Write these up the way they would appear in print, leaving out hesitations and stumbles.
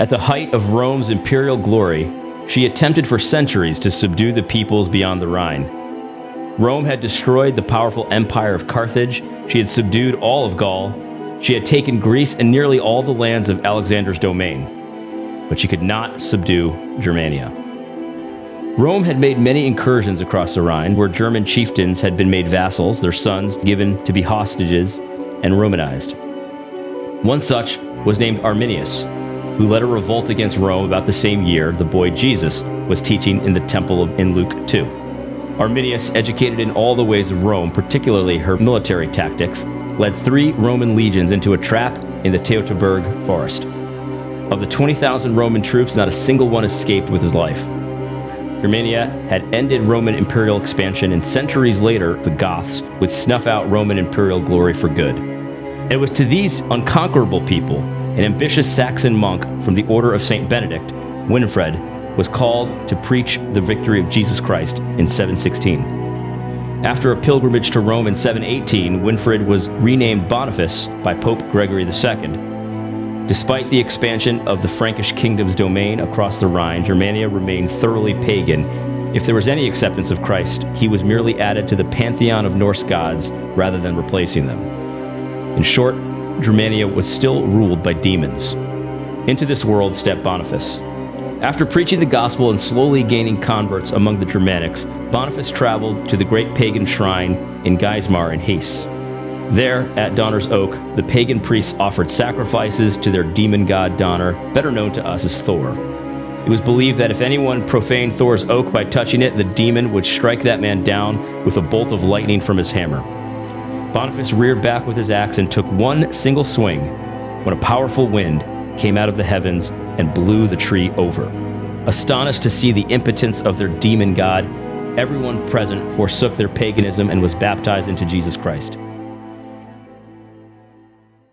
At the height of Rome's imperial glory, she attempted for centuries to subdue the peoples beyond the Rhine. Rome had destroyed the powerful empire of Carthage. She had subdued all of Gaul. She had taken Greece and nearly all the lands of Alexander's domain. But she could not subdue Germania. Rome had made many incursions across the Rhine, where German chieftains had been made vassals, their sons given to be hostages, and Romanized. One such was named Arminius, who led a revolt against Rome about the same year the boy Jesus was teaching in the temple in Luke 2. Arminius, educated in all the ways of Rome, particularly her military tactics, led 3 Roman legions into a trap in the Teutoburg forest. Of the 20,000 Roman troops, not a single one escaped with his life. Germania had ended Roman imperial expansion, and centuries later, the Goths would snuff out Roman imperial glory for good. And it was to these unconquerable people, an ambitious Saxon monk from the order of St. Benedict, Winfrid, was called to preach the victory of Jesus Christ in 716. After a pilgrimage to Rome in 718, Winfrid was renamed Boniface by Pope Gregory II. Despite the expansion of the Frankish kingdom's domain across the Rhine, Germania remained thoroughly pagan. If there was any acceptance of Christ, he was merely added to the pantheon of Norse gods rather than replacing them. In short, Germania was still ruled by demons. Into this world stepped Boniface. After preaching the gospel and slowly gaining converts among the Germanics, Boniface traveled to the great pagan shrine in Geismar in Hesse. There, at Donner's Oak, the pagan priests offered sacrifices to their demon god Donner, better known to us as Thor. It was believed that if anyone profaned Thor's oak by touching it, the demon would strike that man down with a bolt of lightning from his hammer. Boniface reared back with his axe and took one single swing when a powerful wind came out of the heavens and blew the tree over. Astonished to see the impotence of their demon god, everyone present forsook their paganism and was baptized into Jesus Christ.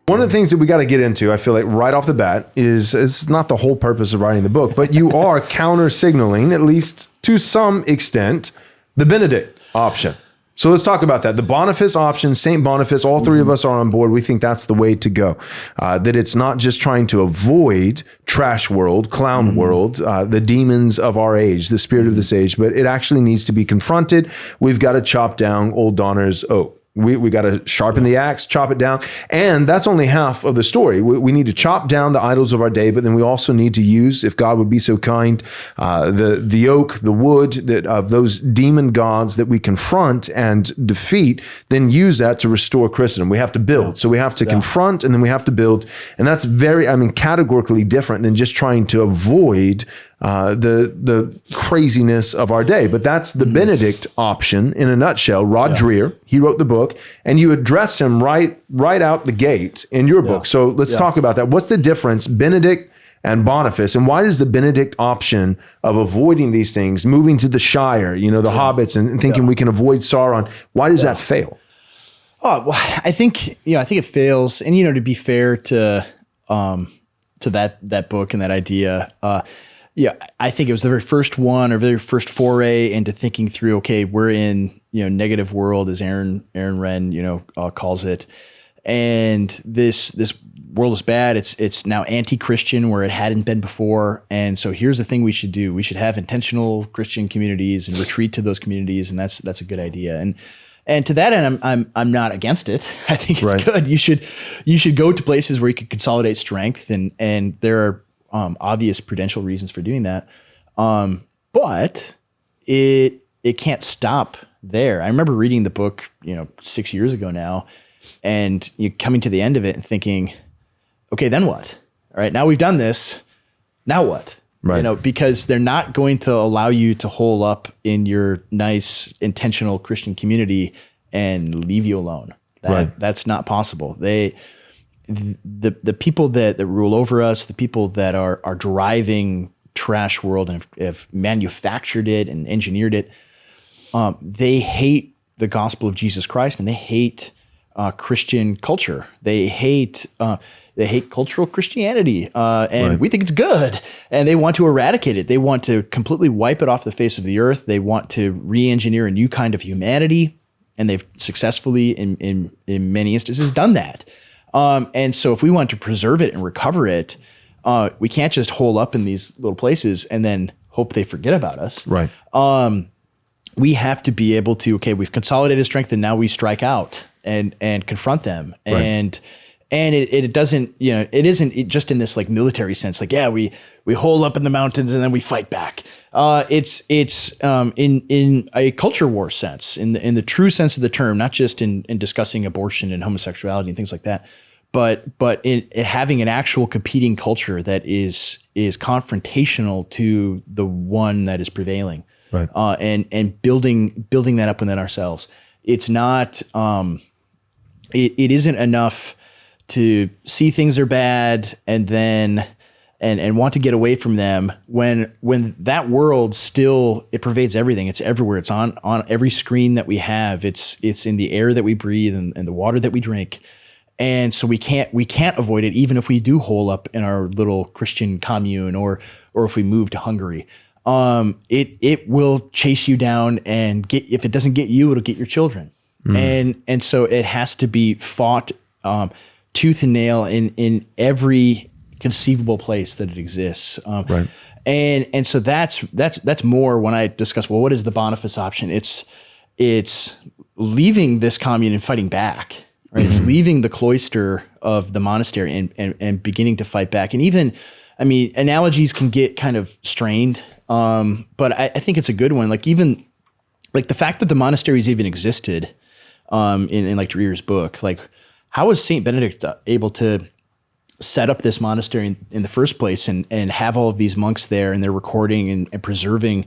One of the things that we got to get into, I feel like right off the bat, is it's not the whole purpose of writing the book, but you are counter-signaling, at least to some extent, the Benedict option. So let's talk about that. The Boniface option, St. Boniface, all 3 of us are on board. We think that's the way to go. That it's not just trying to avoid trash world, clown world, the demons of our age, the spirit of this age, but it actually needs to be confronted. We've got to chop down old Donner's oak. We got to sharpen the axe, chop it down. And that's only half of the story. We need to chop down the idols of our day, but then we also need to use, if God would be so kind, the oak, the wood of those demon gods that we confront and defeat, then use that to restore Christendom. We have to build. So we have to confront and then we have to build. And that's categorically different than just trying to avoid the craziness of our day. But that's the Benedict option in a nutshell. Rod Dreher, he wrote the book, and you address him right out the gate in your book. So let's talk about that. What's the difference, Benedict and Boniface, and why does the Benedict option of avoiding these things, moving to the Shire, the hobbits, and thinking we can avoid Sauron, why does that fail? Oh, well, I think it fails. And, to be fair to that book and that idea, I think it was the very first one or very first foray into thinking through, okay, we're in, negative world, as Aaron Wren, calls it. And this world is bad. It's now anti-Christian where it hadn't been before. And so here's the thing we should do. We should have intentional Christian communities and retreat to those communities. And that's a good idea. And to that end, I'm not against it. I think it's good. You should go to places where you can consolidate strength, and there are obvious prudential reasons for doing that. But it can't stop there. I remember reading the book, 6 years ago now, and coming to the end of it and thinking, okay, then what? All right, now we've done this. Now what? Right. Because they're not going to allow you to hole up in your nice, intentional Christian community and leave you alone. That's not possible. The people that rule over us, the people that are driving trash world and have manufactured it and engineered it, they hate the gospel of Jesus Christ, and they hate Christian culture. They hate cultural Christianity, and we think it's good. And they want to eradicate it. They want to completely wipe it off the face of the earth. They want to re-engineer a new kind of humanity, and they've successfully, in many instances, done that. And so if we want to preserve it and recover it, We can't just hole up in these little places and then hope they forget about us. Right. We have to be able to, okay, we've consolidated strength and now we strike out and confront them. Right. And it doesn't, it isn't just in this like military sense, like, yeah, we hole up in the mountains and then we fight back. It's in a culture war sense, in the true sense of the term, not just in discussing abortion and homosexuality and things like that, but in having an actual competing culture that is confrontational to the one that is prevailing. Right. And building that up within ourselves. It's not, it isn't enough to see things are bad and then and want to get away from them when that world still, it pervades everything. It's everywhere. It's on every screen that we have. It's in the air that we breathe and the water that we drink. And so we can't avoid it, even if we do hole up in our little Christian commune or if we move to Hungary. It will chase you down and if it doesn't get you, it'll get your children. And so it has to be fought tooth and nail in every conceivable place that it exists. Right. And so that's more when I discuss, well, what is the Boniface option? It's leaving this commune and fighting back, right? It's leaving the cloister of the monastery and beginning to fight back. And even, analogies can get kind of strained. But I think it's a good one. Like even like the fact that the monasteries even existed, in like Dreer's book, like how was Saint Benedict able to set up this monastery in the first place and have all of these monks there and they're recording and preserving,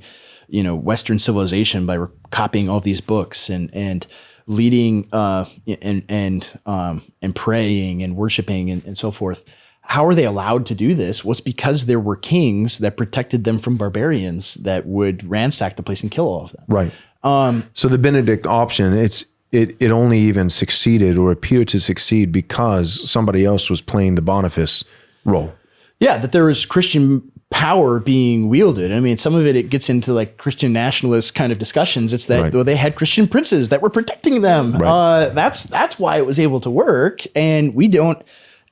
Western civilization by copying all of these books and leading, and praying and worshiping and so forth. How are they allowed to do this? Well, it's because there were kings that protected them from barbarians that would ransack the place and kill all of them. Right. So the Benedict option, it only even succeeded or appeared to succeed because somebody else was playing the Boniface role. Yeah, that there was Christian power being wielded. Some of it gets into like Christian nationalist kind of discussions. It's that they had Christian princes that were protecting them. Right. That's why it was able to work, and we don't.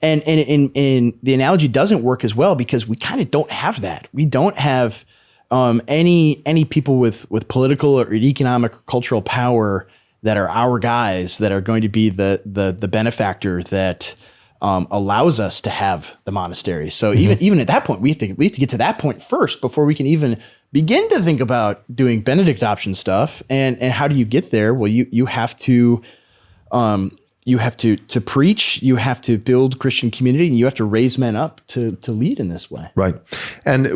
And the analogy doesn't work as well because we kind of don't have that. We don't have any people with political or economic or cultural power that are our guys that are going to be the benefactor that allows us to have the monastery. So even at that point, we have to get to that point first before we can even begin to think about doing Benedict option stuff. And how do you get there? Well, you have to preach, you have to build Christian community, and you have to raise men up to lead in this way. Right. And,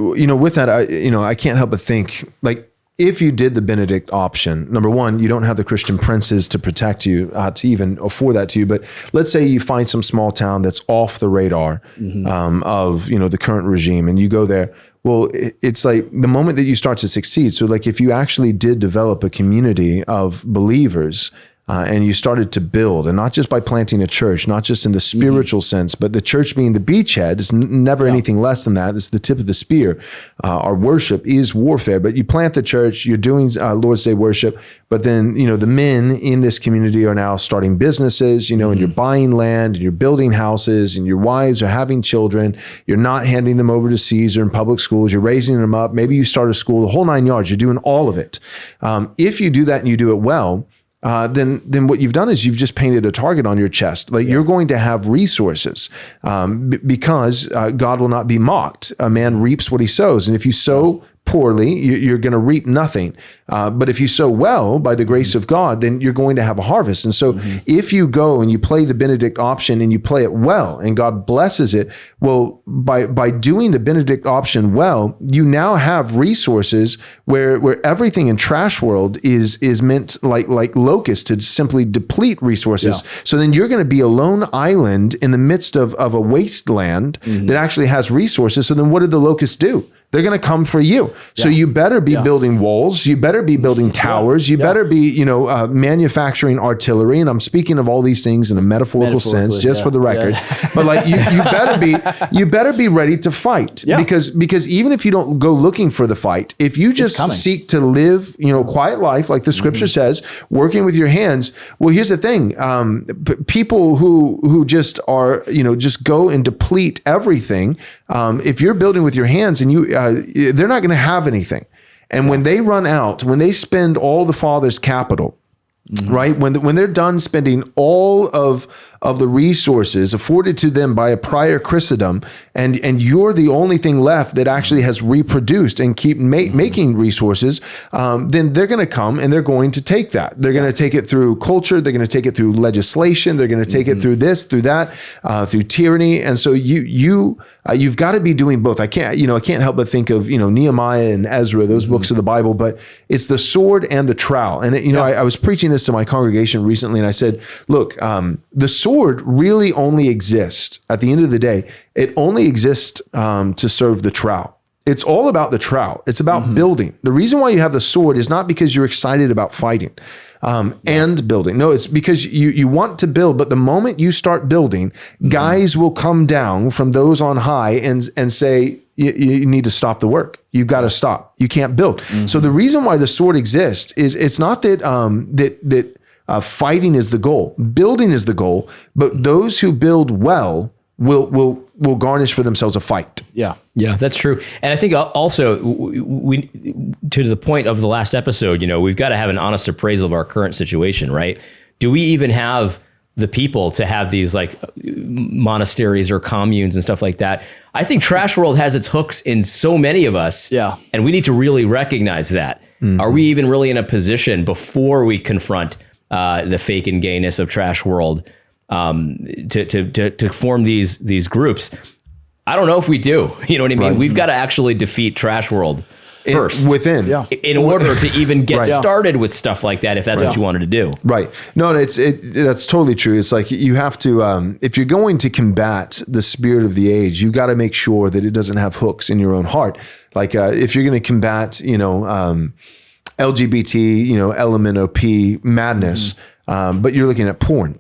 with that, I can't help but think, like, if you did the Benedict option, number one, you don't have the Christian princes to protect you, to even afford that to you. But let's say you find some small town that's off the radar of, the current regime, and you go there. Well, it's like the moment that you start to succeed. So like if you actually did develop a community of believers, and you started to build, and not just by planting a church, not just in the spiritual sense, but the church being the beachhead is never anything less than that. It's the tip of the spear. Our worship is warfare, but you plant the church, you're doing Lord's Day worship, but then, the men in this community are now starting businesses, and you're buying land, and you're building houses, and your wives are having children. You're not handing them over to Caesar in public schools. You're raising them up. Maybe you start a school, the whole 9 yards. You're doing all of it. If you do that and you do it well, then what you've done is you've just painted a target on your chest. Like you're going to have resources because God will not be mocked. A man reaps what he sows. And if you sow poorly, you're going to reap nothing. But if you sow well by the grace of God, then you're going to have a harvest. And so if you go and you play the Benedict option and you play it well and God blesses it, well, by doing the Benedict option well, you now have resources where everything in trash world is meant like locusts to simply deplete resources. Yeah. So then you're going to be a lone island in the midst of a wasteland that actually has resources. So then what did the locusts do? They're going to come for you. So you better be building walls. You better be building towers. You better be, manufacturing artillery. And I'm speaking of all these things in a metaphorical sense, just for the record. But like you better be ready to fight because even if you don't go looking for the fight, if you just seek to live, quiet life, like the scripture says, working with your hands. Well, here's the thing. People who just are, just go and deplete everything. if you're building with your hands and they're not going to have anything. And when they run out, when they spend all the Father's capital, right? When they're done spending all of the resources afforded to them by a prior Christendom, and you're the only thing left that actually has reproduced and keep making resources, then they're going to come and they're going to take that. They're going to take it through culture. They're going to take it through legislation. They're going to take it through this, through that, through tyranny. And so you've got to be doing both. I can't help but think of, Nehemiah and Ezra, those books of the Bible, but it's the sword and the trowel. And I was preaching this to my congregation recently, and I said, look, the sword really only exists at the end of the day. It only exists to serve the trowel. It's all about the trowel. It's about building. The reason why you have the sword is not because you're excited about fighting and building. No, it's because you want to build. But the moment you start building, guys will come down from those on high and say, you need to stop the work. You've got to stop. You can't build. So the reason why the sword exists is it's not that fighting is the goal. Building is the goal, but those who build well will garnish for themselves a fight. Yeah. Yeah, that's true. And I think also we to the point of the last episode, we've got to have an honest appraisal of our current situation, right? Do we even have the people to have these like monasteries or communes and stuff like that? I think Trash World has its hooks in so many of us. Yeah. And we need to really recognize that. Are we even really in a position before we confront the fake and gayness of Trash World to form these groups? I don't know if we do. You know what I mean? Right. We've got to actually defeat Trash World first in order to even get started with stuff like that, if that's what you wanted to do. Right. No, that's totally true. It's like you have to, if you're going to combat the spirit of the age, you've got to make sure that it doesn't have hooks in your own heart. Like if you're going to combat, LGBT, LMNOP madness, but you're looking at porn,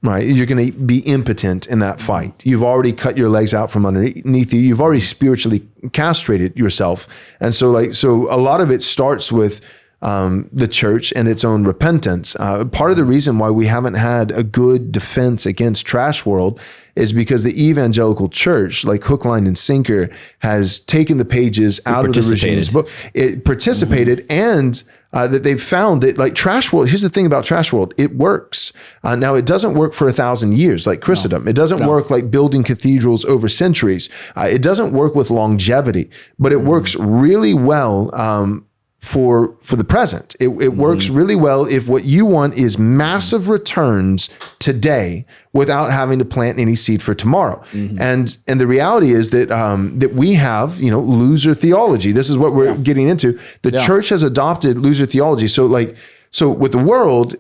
right? You're going to be impotent in that fight. You've already cut your legs out from underneath you. You've already spiritually castrated yourself. And so a lot of it starts with the church and its own repentance. Part of the reason why we haven't had a good defense against Trash World is because the evangelical church, like hook, line, and sinker, has taken the pages out of the regime's book. It participated and that they've found that like Trash World, here's the thing about Trash World, it works. Now it doesn't work for 1,000 years like Christendom. It doesn't work like building cathedrals over centuries. It doesn't work with longevity, but it works really well for the present. It works really well if what you want is massive returns today without having to plant any seed for tomorrow. And the reality is that that we have, loser theology. This is what we're getting into. The church has adopted loser theology. So with the world,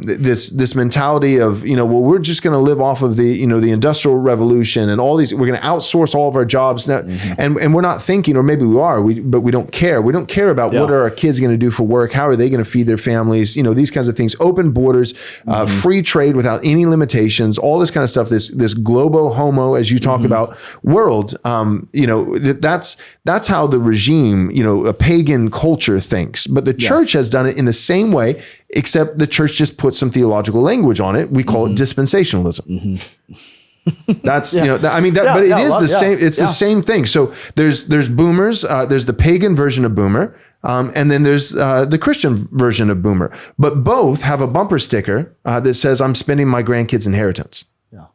this mentality of, we're just going to live off of the Industrial Revolution and all these, we're going to outsource all of our jobs now, and we're not thinking, or maybe we are, but we don't care. We don't care about what are our kids going to do for work? How are they going to feed their families? These kinds of things, open borders, free trade without any limitations, all this kind of stuff, this globo homo, as you talk about, world, that's how the regime, a pagan culture thinks. But the church has done it in the same way, except the church just put some theological language on it. We call it dispensationalism. That's, but it is the same. It's the same thing. So there's boomers, there's the pagan version of boomer. And then there's the Christian version of boomer, but both have a bumper sticker that says, I'm spending my grandkids' inheritance. Yeah.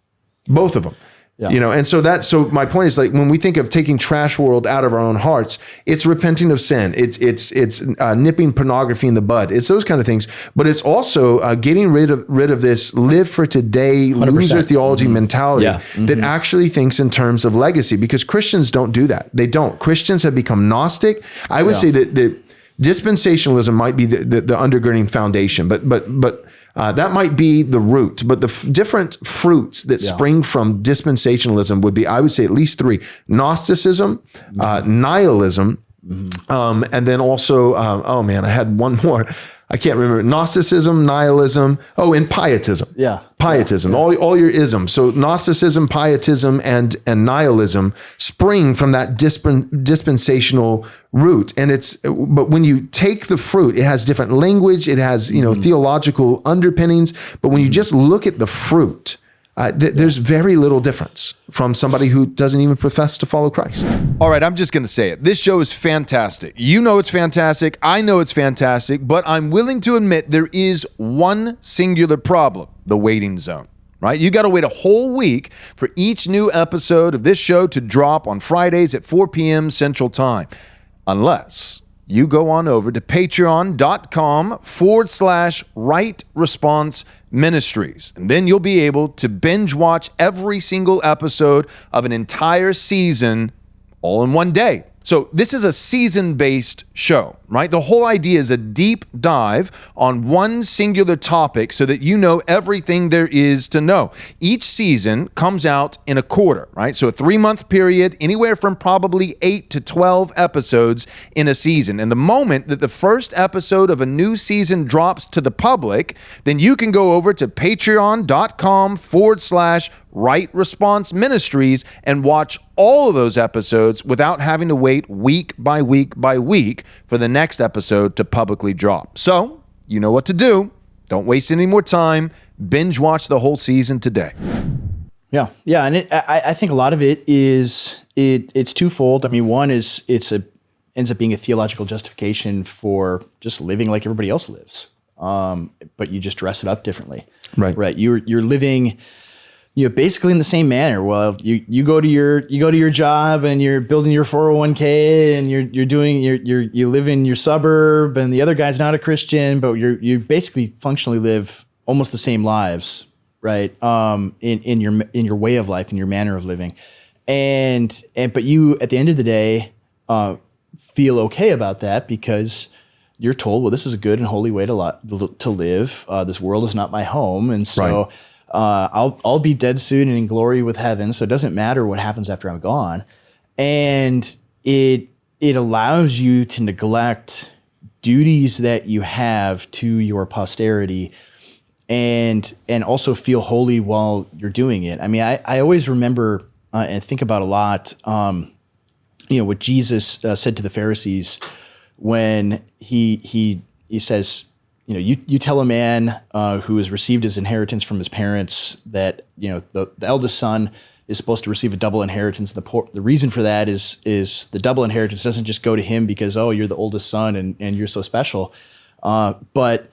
Both of them. Yeah. And so my point is, like, when we think of taking Trash World out of our own hearts, it's repenting of sin. It's nipping pornography in the bud. It's those kind of things, but it's also getting rid of this live for today 100%. Loser theology mentality that actually thinks in terms of legacy, because Christians don't do that. They don't. Christians have become Gnostic. I would say that dispensationalism might be the undergirding foundation, but that might be the root, but the different fruits that spring from dispensationalism would be, I would say, at least three: Gnosticism, nihilism, and then also, I had one more. I can't remember. Gnosticism, nihilism, and pietism. Pietism, all your isms. So Gnosticism, pietism, and nihilism spring from that dispensational root. But when you take the fruit, it has different language, it has, theological underpinnings. But when you just look at the fruit, There's very little difference from somebody who doesn't even profess to follow Christ. All right, I'm just going to say it. This show is fantastic. You know it's fantastic. I know it's fantastic, but I'm willing to admit there is one singular problem: the waiting zone. Right? You got to wait a whole week for each new episode of this show to drop on Fridays at 4 p.m. Central Time. Unless you go on over to patreon.com/Right Response Ministries. And then you'll be able to binge watch every single episode of an entire season all in one day. So this is a season-based show, right? The whole idea is a deep dive on one singular topic so that you know everything there is to know. Each season comes out in a quarter, right? So a 3-month period, anywhere from probably 8 to 12 episodes in a season. And the moment that the first episode of a new season drops to the public, then you can go over to patreon.com/Right Response Ministries and watch all of those episodes without having to wait week by week by week for the next episode to publicly drop. So, you know what to do. Don't waste any more time. Binge watch the whole season today. Yeah. And I think a lot of it is, it's twofold. I mean, one is ends up being a theological justification for just living like everybody else lives. But you just dress it up differently. Right. You're living, basically in the same manner. Well, you go to your job and you're building your 401k and you live in your suburb, and the other guy's not a Christian, but you basically functionally live almost the same lives, right? In your way of life, in your manner of living, but you at the end of the day feel okay about that because you're told, well, this is a good and holy way to live. This world is not my home, and so. Right. I'll be dead soon and in glory with heaven, so it doesn't matter what happens after I'm gone. And it allows you to neglect duties that you have to your posterity and also feel holy while you're doing it. I mean, I always remember and think about a lot, what Jesus said to the Pharisees when he says, you tell a man who has received his inheritance from his parents that the eldest son is supposed to receive a double inheritance. The reason for that is the double inheritance doesn't just go to him because you're the oldest son and you're so special, but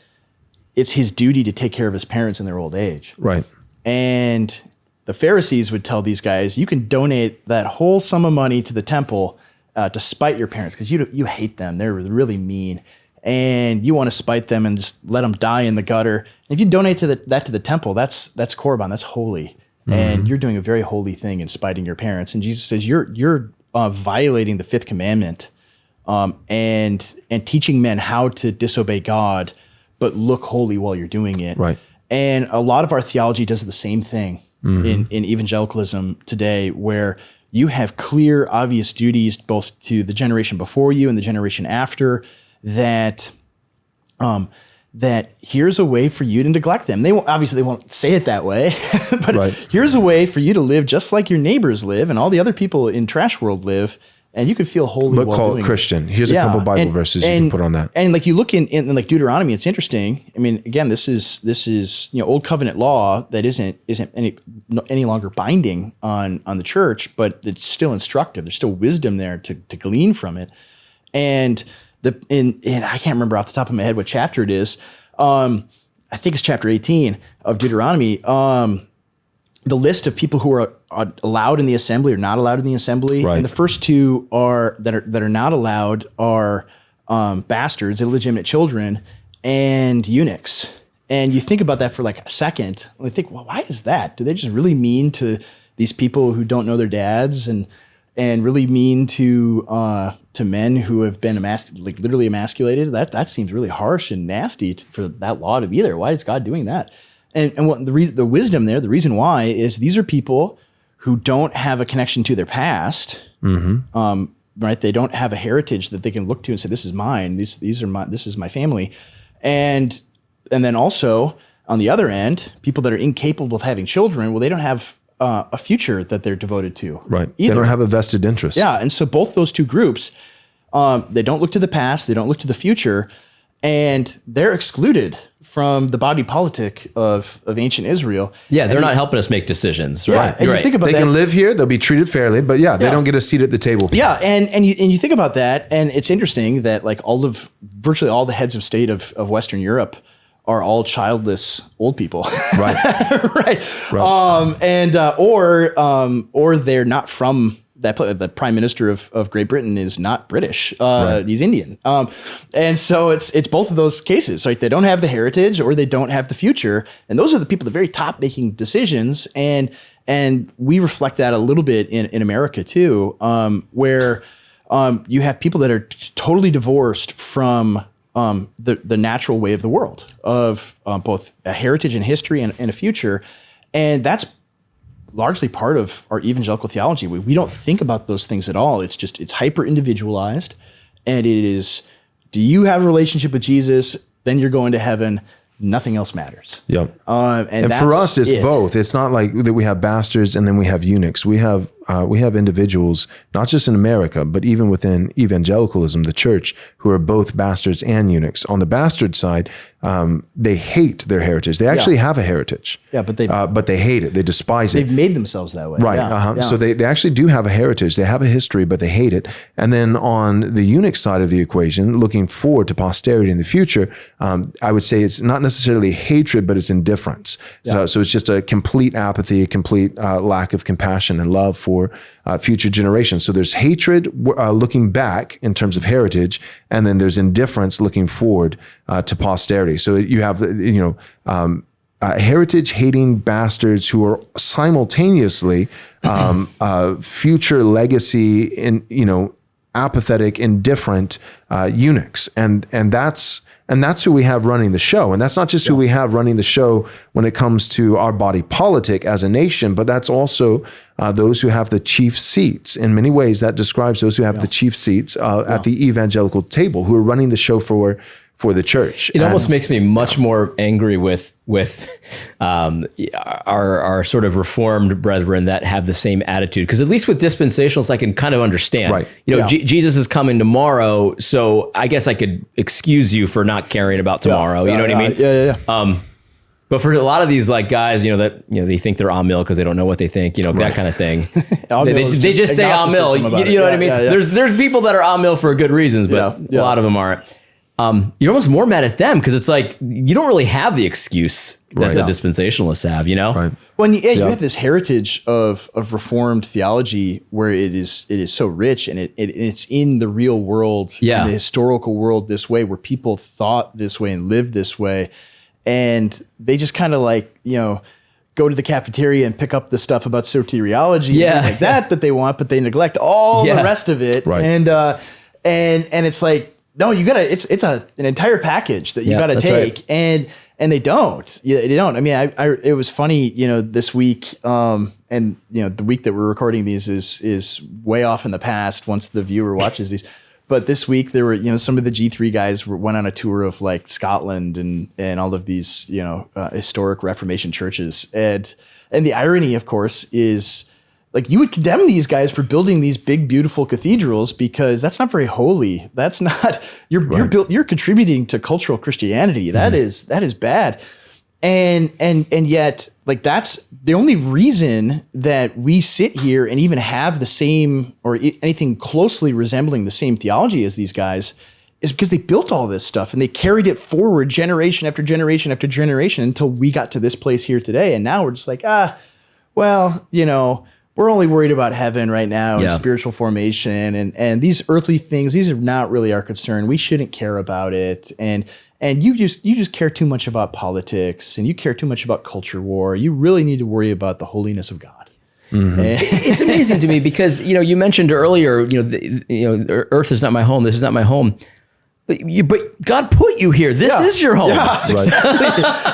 it's his duty to take care of his parents in their old age. Right. And the Pharisees would tell these guys, you can donate that whole sum of money to the temple to spite your parents because you hate them. They're really mean. And you want to spite them and just let them die in the gutter. And if you donate that to the temple, that's korban, that's holy, and you're doing a very holy thing in spiting your parents. And Jesus says you're violating the 5th commandment, and teaching men how to disobey God, but look holy while you're doing it. Right. And a lot of our theology does the same thing in evangelicalism today, where you have clear, obvious duties both to the generation before you and the generation after. That here's a way for you to neglect them. They won't say it that way, but here's a way for you to live just like your neighbors live and all the other people in trash world live, and you could feel holy but while call doing it Christian. Here's a couple Bible verses you can put on that. And like you look in like Deuteronomy, it's interesting. I mean, again, this is old covenant law that isn't any longer binding on the church, but it's still instructive. There's still wisdom there to glean from it, and. And I can't remember off the top of my head what chapter it is. I think it's chapter 18 of Deuteronomy. The list of people who are allowed in the assembly or not allowed in the assembly, and the first two that are not allowed are bastards, illegitimate children, and eunuchs. And you think about that for like a second, and you think, well, why is that? Do they just really mean to these people who don't know their dads and really mean to men who have been literally emasculated? That seems really harsh and nasty for that law to be there. Why is God doing that? And what the wisdom there, the reason why is these are people who don't have a connection to their past, right? They don't have a heritage that they can look to and say, this is mine. This is my family. And then also on the other end, people that are incapable of having children, well, they don't have a future that they're devoted to. Right. Either. They don't have a vested interest. Yeah. And so both those two groups, they don't look to the past, they don't look to the future. and they're excluded from the body politic of ancient Israel. Yeah, they're not helping us make decisions, right? Yeah, and You're you right. think about They that. can live here. They'll be treated fairly, but they don't get a seat at the table. Yeah, and you think about that, and it's interesting that like virtually all the heads of state of Western Europe are all childless old people, Right. right? Or they're not from that. The prime minister of Great Britain is not British; he's Indian, and so it's both of those cases. Like they don't have the heritage, or they don't have the future, and those are the people at the very top making decisions. And we reflect that a little bit in America too, where you have people that are totally divorced from the natural way of the world, of both a heritage and history and a future. And that's largely part of our evangelical theology. We don't think about those things at all. It's hyper individualized. And it is, do you have a relationship with Jesus? Then you're going to heaven. Nothing else matters. Yep. And for us, it's both. It's not like that we have bastards and then we have eunuchs. We have individuals, not just in America, but even within evangelicalism, the church, who are both bastards and eunuchs. On the bastard side, they hate their heritage. They actually have a heritage. Yeah, but they hate it. They despise it. they've made themselves that way. Right. Yeah. So they actually do have a heritage. They have a history, but they hate it. And then on the eunuch side of the equation, looking forward to posterity in the future, I would say it's not necessarily hatred, but it's indifference. Yeah. So it's just a complete apathy, a complete lack of compassion and love for future generations. So there's hatred looking back in terms of heritage, and then there's indifference looking forward to posterity. So you have, heritage-hating bastards who are simultaneously future legacy in apathetic, indifferent eunuchs, and that's who we have running the show. And that's not just who we have running the show when it comes to our body politic as a nation, but that's also those who have the chief seats. In many ways, that describes those who have the chief seats at the evangelical table, who are running the show for the church. It almost makes me much more angry with our sort of reformed brethren that have the same attitude. Because at least with dispensationalists, I can kind of understand. Right. Jesus is coming tomorrow, so I guess I could excuse you for not caring about tomorrow. You know what I mean? Yeah. But for a lot of these like guys, they think they're Amil because they don't know what they think, that kind of thing. they just say Amil. You know what I mean? Yeah. There's people that are Amil for good reasons, but a lot of them aren't. You're almost more mad at them because it's like you don't really have the excuse that the dispensationalists have, Right. Well, you have this heritage of Reformed theology where it is so rich, and it's in the real world, in the historical world this way, where people thought this way and lived this way, and they just kind of go to the cafeteria and pick up the stuff about soteriology and things like that they want, but they neglect all the rest of it, Right. and it's like, no, you gotta. It's an entire package that you gotta take, right. and they don't. They don't. I mean, it was funny, this week, and the week that we're recording these is way off in the past. Once the viewer watches these, but this week there were some of the G3 guys went on a tour of like Scotland and all of these historic Reformation churches, and the irony, of course, is. Like you would condemn these guys for building these big, beautiful cathedrals because that's not very holy. That's not you're contributing to cultural Christianity. That is bad, and yet like that's the only reason that we sit here and even have the same or anything closely resembling the same theology as these guys is because they built all this stuff and they carried it forward generation after generation after generation until we got to this place here today. And now we're just like we're only worried about heaven right now and spiritual formation and these earthly things. These are not really our concern. We shouldn't care about it. And you just care too much about politics and you care too much about culture war. You really need to worry about the holiness of God. Mm-hmm. It's amazing to me because you mentioned earlier earth is not my home. This is not my home. But God put you here. This is your home. Yeah,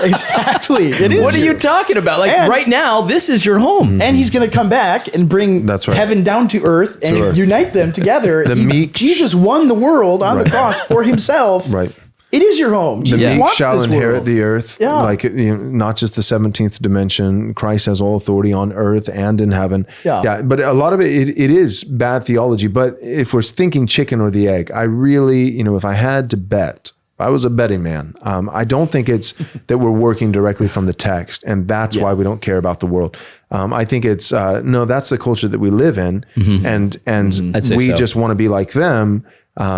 exactly. It is. What are you talking about? Right now, this is your home. And he's going to come back and bring heaven down to earth and unite them together. Jesus won the world on the cross for himself. Right. It is your home. The meek shall inherit the earth, Yeah. Not just the 17th dimension. Christ has all authority on earth and in heaven. Yeah. But a lot of it is bad theology. But if we're thinking chicken or the egg, I really, if I had to bet, I was a betting man. I don't think it's that we're working directly from the text, and that's why we don't care about the world. I think it's no, that's the culture that we live in, and we just want to be like them.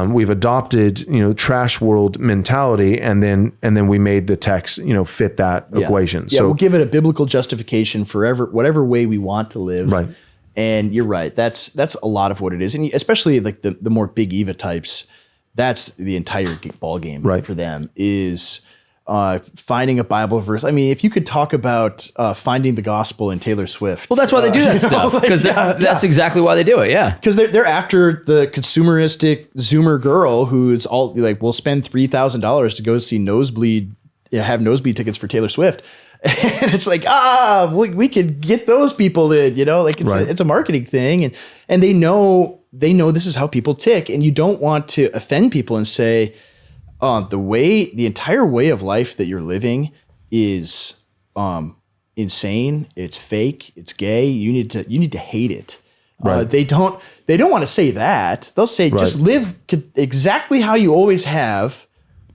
We've adopted, trash world mentality, and then we made the text, fit that equation. Yeah, So we'll give it a biblical justification for whatever way we want to live. Right. And you're right. That's a lot of what it is, and especially like the more big Eva types. That's the entire ball game for them is finding a Bible verse. I mean, if you could talk about finding the gospel in Taylor Swift. Well, that's why they do that stuff, because that's exactly why they do it. Yeah, because they're after the consumeristic Zoomer girl who's all like, we'll spend $3,000 to go see have nosebleed tickets for Taylor Swift, and it's like we could get those people in. Like it's a marketing thing, and they know this is how people tick, and you don't want to offend people and say, the entire way of life that you're living is insane. It's fake. It's gay. You need to hate it. Right. They don't want to say that. They'll say just live exactly how you always have,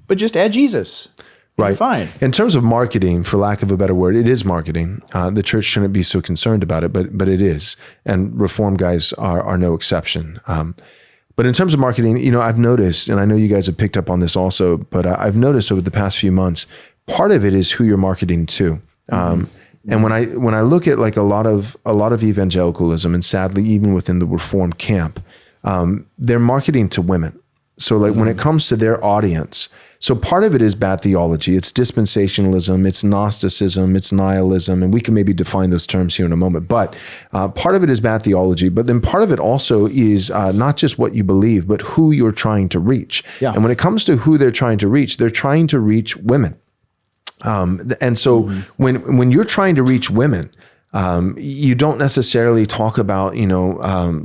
but just add Jesus. Right. Fine. In terms of marketing, for lack of a better word, it is marketing. The church shouldn't be so concerned about it, but it is. And Reform guys are no exception. But in terms of marketing, I've noticed, and I know you guys have picked up on this also, but I've noticed over the past few months, part of it is who you're marketing to. And when I look at like a lot of evangelicalism, and sadly even within the Reformed camp, they're marketing to women. So like when it comes to their audience, so part of it is bad theology. It's dispensationalism, it's Gnosticism, it's nihilism, and we can maybe define those terms here in a moment. But part of it is bad theology, but then part of it also is not just what you believe, but who you're trying to reach. Yeah. And when it comes to who they're trying to reach women. And so when you're trying to reach women, you don't necessarily talk about,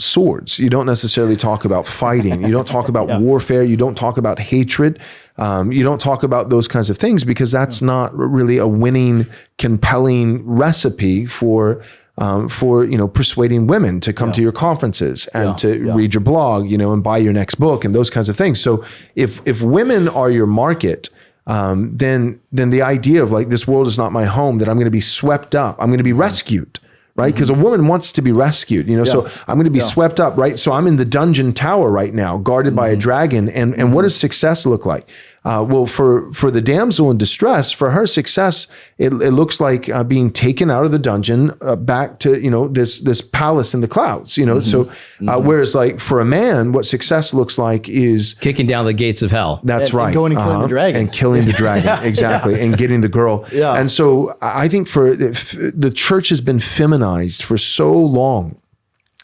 swords. You don't necessarily talk about fighting. You don't talk about warfare. You don't talk about hatred. You don't talk about those kinds of things, because that's not really a winning, compelling recipe for persuading women to come to your conferences and to read your blog, and buy your next book and those kinds of things. So if women are your market, then the idea of like, this world is not my home, that I'm going to be swept up, I'm going to be rescued, right? Because a woman wants to be rescued, so I'm going to be swept up, right? So I'm in the dungeon tower right now, guarded by a dragon. And what does success look like? Well, for the damsel in distress, for her success, it looks like being taken out of the dungeon back to this palace in the clouds. So whereas like for a man, what success looks like is kicking down the gates of hell. That's right. And going and killing the dragon. And killing the dragon, exactly, and getting the girl. Yeah. And so I think for the church has been feminized for so long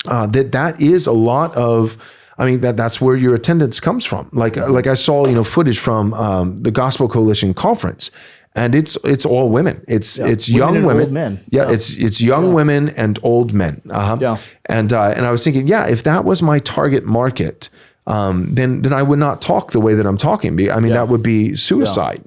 that is a lot of. I mean, that's where your attendance comes from. Like I saw, footage from the Gospel Coalition conference, and it's all women. It's young women, old men. Yeah, it's young women and old men. And I was thinking, if that was my target market, then I would not talk the way that I'm talking. I mean, that would be suicide,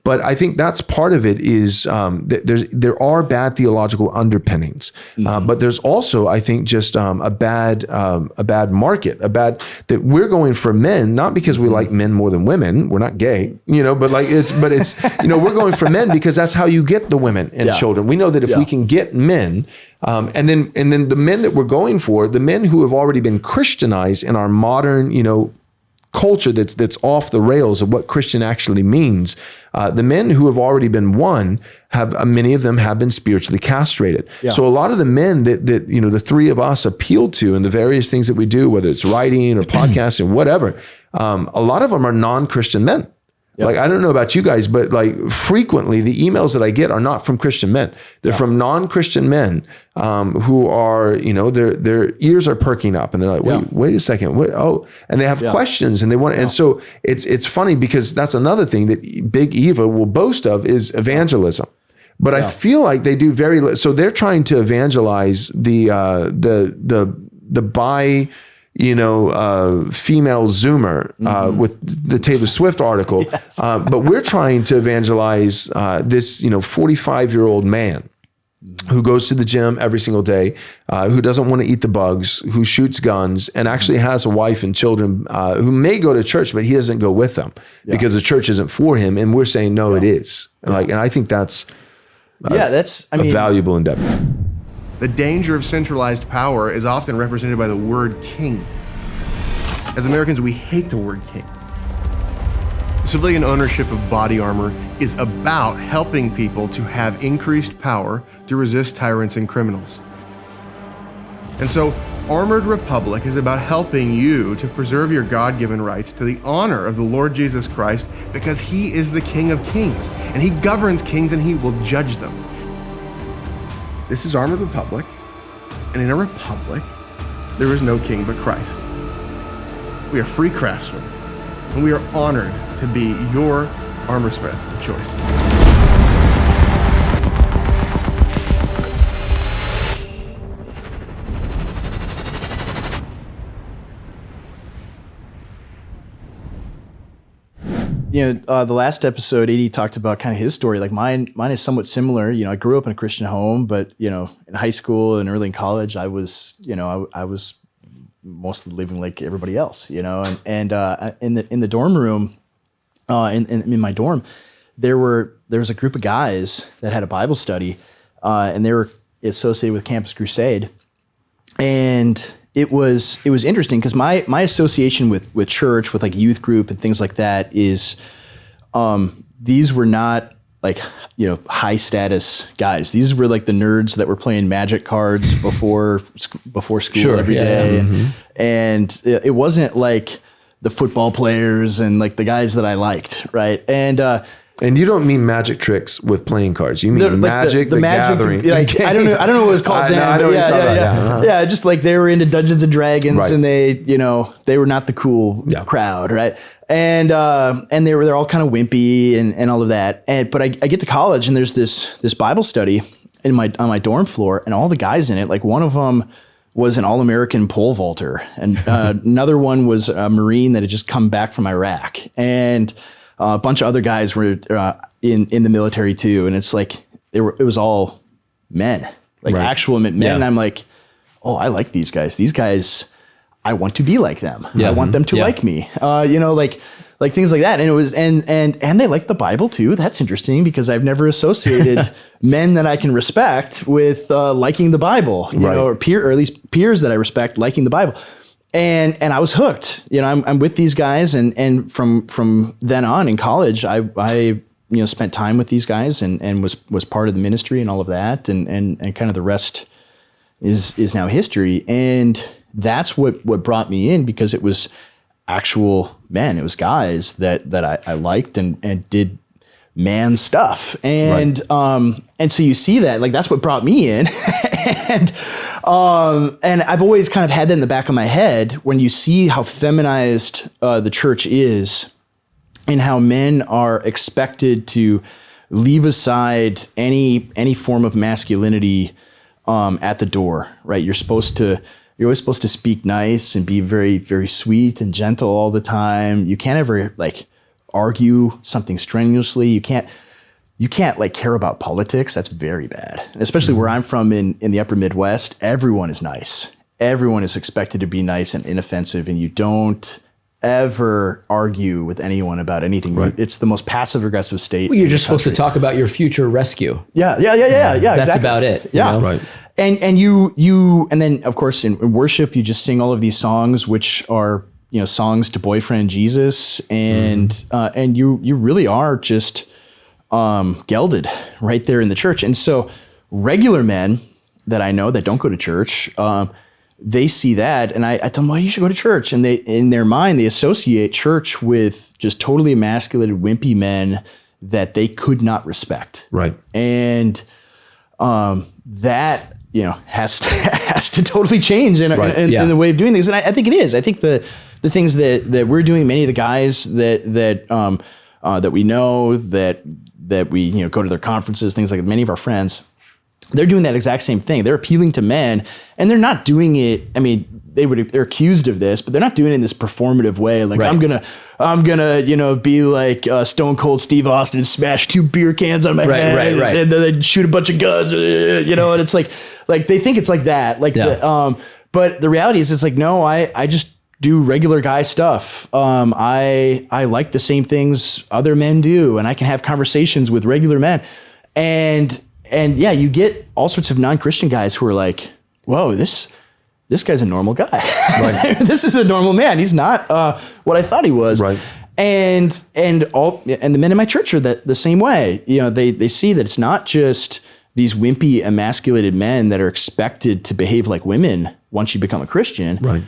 But I think that's part of it is there are bad theological underpinnings, but there's also, I think, just a bad market, that we're going for men, not because we like men more than women. We're not gay, but it's we're going for men because that's how you get the women and children. We know that if we can get men. And then the men that we're going for, the men who have already been Christianized in our modern, culture that's off the rails of what Christian actually means. The men who have already been won many of them have been spiritually castrated. Yeah. So a lot of the men that the three of us appeal to in the various things that we do, whether it's writing or podcasting, whatever, a lot of them are non-Christian men. Yep. Like, I don't know about you guys, but like frequently the emails that I get are not from Christian men. They're from non-Christian men who are, their ears are perking up and they're like, wait a second. What? Oh, and they have questions and they want, and so it's funny because that's another thing that Big Eva will boast of is evangelism. But I feel like they do so they're trying to evangelize the female Zoomer with the Taylor Swift article. Yes. But we're trying to evangelize this, 45-year-old man who goes to the gym every single day, who doesn't want to eat the bugs, who shoots guns, and actually has a wife and children who may go to church, but he doesn't go with them because the church isn't for him. And we're saying, no, it is. And I think that's a valuable endeavor. The danger of centralized power is often represented by the word king. As Americans, we hate the word king. Civilian ownership of body armor is about helping people to have increased power to resist tyrants and criminals. And so, Armored Republic is about helping you to preserve your God-given rights to the honor of the Lord Jesus Christ, because he is the King of Kings, and he governs kings and he will judge them. This is Armored Republic, and in a republic, there is no king but Christ. We are free craftsmen, and we are honored to be your armorsmith of choice. The last episode, Edie talked about kind of his story. Like mine is somewhat similar. I grew up in a Christian home, but in high school and early in college, I was mostly living like everybody else. And in the dorm room, in my dorm, there was a group of guys that had a Bible study, and they were associated with Campus Crusade, and it was interesting because my association with church, with like youth group and things like that is, these were not like, high status guys. These were like the nerds that were playing Magic cards before school every day. And it wasn't like the football players and like the guys that I liked. Right. And you don't mean magic tricks with playing cards. You mean Magic, the Gathering. I don't know what it was called then. I know what you're talking about. Yeah, just like they were into Dungeons and Dragons, and they were not the cool crowd, right? And they're all kind of wimpy and all of that. But I get to college, and there's this Bible study on my dorm floor, and all the guys in it, like one of them was an all-American pole vaulter, and another one was a Marine that had just come back from Iraq, and a bunch of other guys were in the military too, and it's like it was all men, like actual men. And I'm like, oh, I like these guys. These guys, I want to be like them. I want them to like me. Like things like that. And it was and they like the Bible too. That's interesting because I've never associated men that I can respect with liking the Bible, or at least peers that I respect liking the Bible. And I was hooked. I'm with these guys, and from then on in college, I spent time with these guys and was part of the ministry and all of that, and kind of the rest is now history. And that's what brought me in, because it was actual men. It was guys that I liked and did man stuff. And so you see that, like, that's what brought me in. and I've always kind of had that in the back of my head when you see how feminized the church is and how men are expected to leave aside any form of masculinity at the door, right? You're always supposed to speak nice and be very, very sweet and gentle all the time. You can't ever like argue something strenuously. You can't like care about politics. That's very bad. And especially where I'm from in the upper Midwest, everyone is nice. Everyone is expected to be nice and inoffensive, and you don't ever argue with anyone about anything. Right. It's the most passive aggressive state. Well, you're just supposed to talk about your future rescue. Yeah. That's exactly. about it. Yeah. Right. And you and then of course in worship you just sing all of these songs which are songs to boyfriend Jesus, and you really are just gelded right there in the church. And so regular men that I know that don't go to church, they see that, and I tell them, well, you should go to church. And they, in their mind, they associate church with just totally emasculated, wimpy men that they could not respect. Right. And that has to totally change in the way of doing things. And I think it is. I think the things that we're doing, many of the guys that we know, that we go to their conferences, things like that, many of our friends, they're doing that exact same thing. They're appealing to men, and they're not doing it. I mean, they're accused of this, but they're not doing it in this performative way. Like, Right. I'm gonna, be like Stone Cold Steve Austin and smash 2 beer cans on my head, right. and then shoot a bunch of guns, and it's like they think it's like that. Like, Yeah. but the reality is, it's like, no, I just do regular guy stuff. I like the same things other men do, and I can have conversations with regular men, and yeah, you get all sorts of non-Christian guys who are like, whoa, this guy's a normal guy. Right. This is a normal man. He's not what I thought he was. Right. And the men in my church are the same way. They see that it's not just these wimpy, emasculated men that are expected to behave like women once you become a Christian. Right.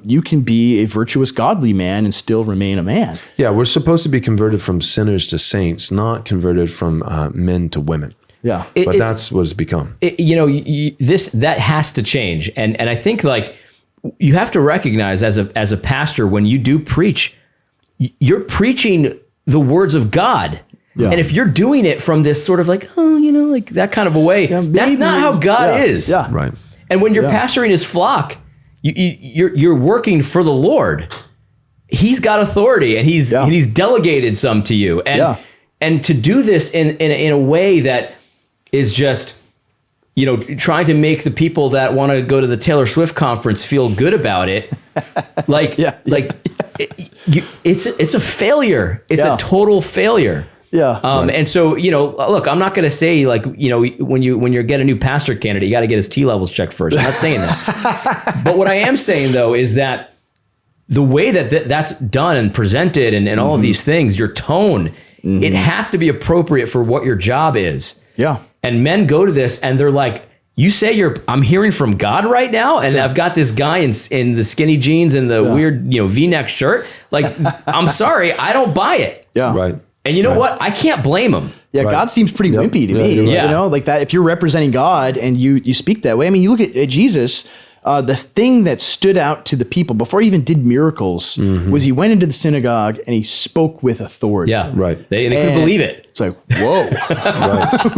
You can be a virtuous, godly man and still remain a man. Yeah, we're supposed to be converted from sinners to saints, not converted from men to women. Yeah. But that's what it's become. That has to change. And I think, like, you have to recognize as a pastor, when you do preach, you're preaching the words of God. Yeah. And if you're doing it from this sort of like, like that kind of a way, that's not how God is. Yeah. Right. And when you're pastoring his flock, you're working for the Lord. He's got authority, and he's delegated some to you. And to do this in a way that is just, trying to make the people that want to go to the Taylor Swift conference feel good about it. It's a failure. It's a total failure. Yeah. And so, look, I'm not going to say, like, when you get a new pastor candidate, you got to get his T levels checked first. I'm not saying that. But what I am saying, though, is that the way that's done and presented and all of these things, your tone, it has to be appropriate for what your job is. Yeah. And men go to this and they're like, you say I'm hearing from God right now, and I've got this guy in the skinny jeans and the weird, V-neck shirt. Like, I'm sorry, I don't buy it. Yeah. Right. And you know what? I can't blame him. Yeah, Right. God seems pretty wimpy to me. you're right. Yeah. Like that. If you're representing God and you speak that way, I mean, you look at Jesus. The thing that stood out to the people before he even did miracles was he went into the synagogue and he spoke with authority. Yeah. Right. They couldn't believe it. It's like, whoa,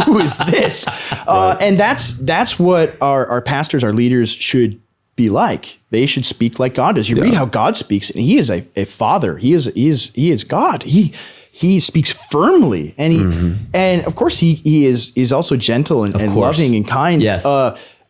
who is this? And that's what our pastors, our leaders should be like. They should speak like God does. You read how God speaks, and he is a father. He is God. He speaks firmly, and and of course he is also gentle and loving and kind. Yes.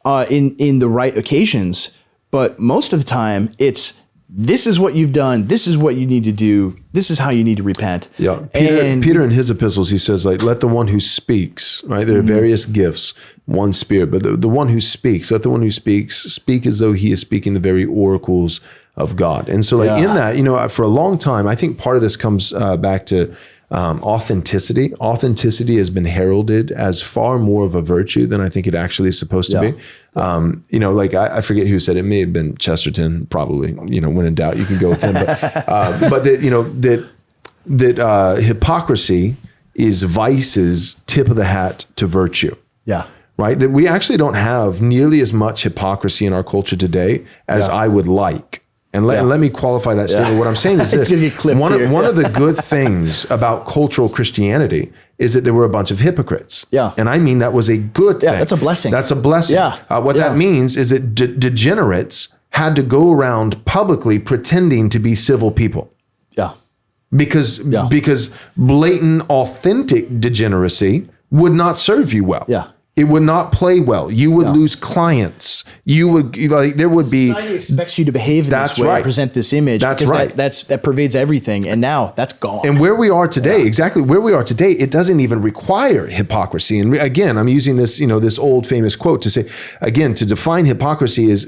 In the right occasions, but most of the time it's, this is what you've done, this is what you need to do, this is how you need to repent. Yeah. Peter in his epistles, he says, like, let the one who speaks, right? There are various gifts, one spirit, but the one who speaks, let the one who speaks speak as though he is speaking the very oracles of God. And so, like, in that, for a long time, I think part of this comes back to authenticity. Authenticity has been heralded as far more of a virtue than I think it actually is supposed to be. Like, I forget who said it. May have been Chesterton, probably. When in doubt, you can go with him. But that hypocrisy is vice's tip of the hat to virtue. Yeah. Right? That we actually don't have nearly as much hypocrisy in our culture today as I would like. And let me qualify that statement. What I'm saying is this. It's gonna get clipped here. One of the good things about cultural Christianity is that there were a bunch of hypocrites. Yeah. And I mean, that was a good thing. That's a blessing. That's a blessing. Yeah. What that means is that degenerates had to go around publicly pretending to be civil people. Yeah. Because blatant, authentic degeneracy would not serve you well. Yeah. It would not play well. You would lose clients. You would there would be. Society expects you to behave in this way, and present this image. That's because right. That pervades everything, and now that's gone. And where we are today, exactly where we are today, it doesn't even require hypocrisy. And again, I'm using this, this old famous quote to say, again, to define hypocrisy is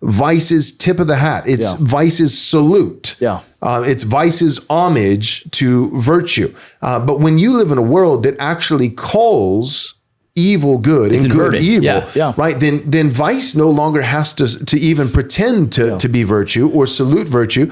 vice's tip of the hat. It's vice's salute. Yeah. It's vice's homage to virtue. But when you live in a world that actually calls evil good and good inverted. evil, right? Then vice no longer has to even pretend to be virtue or salute virtue,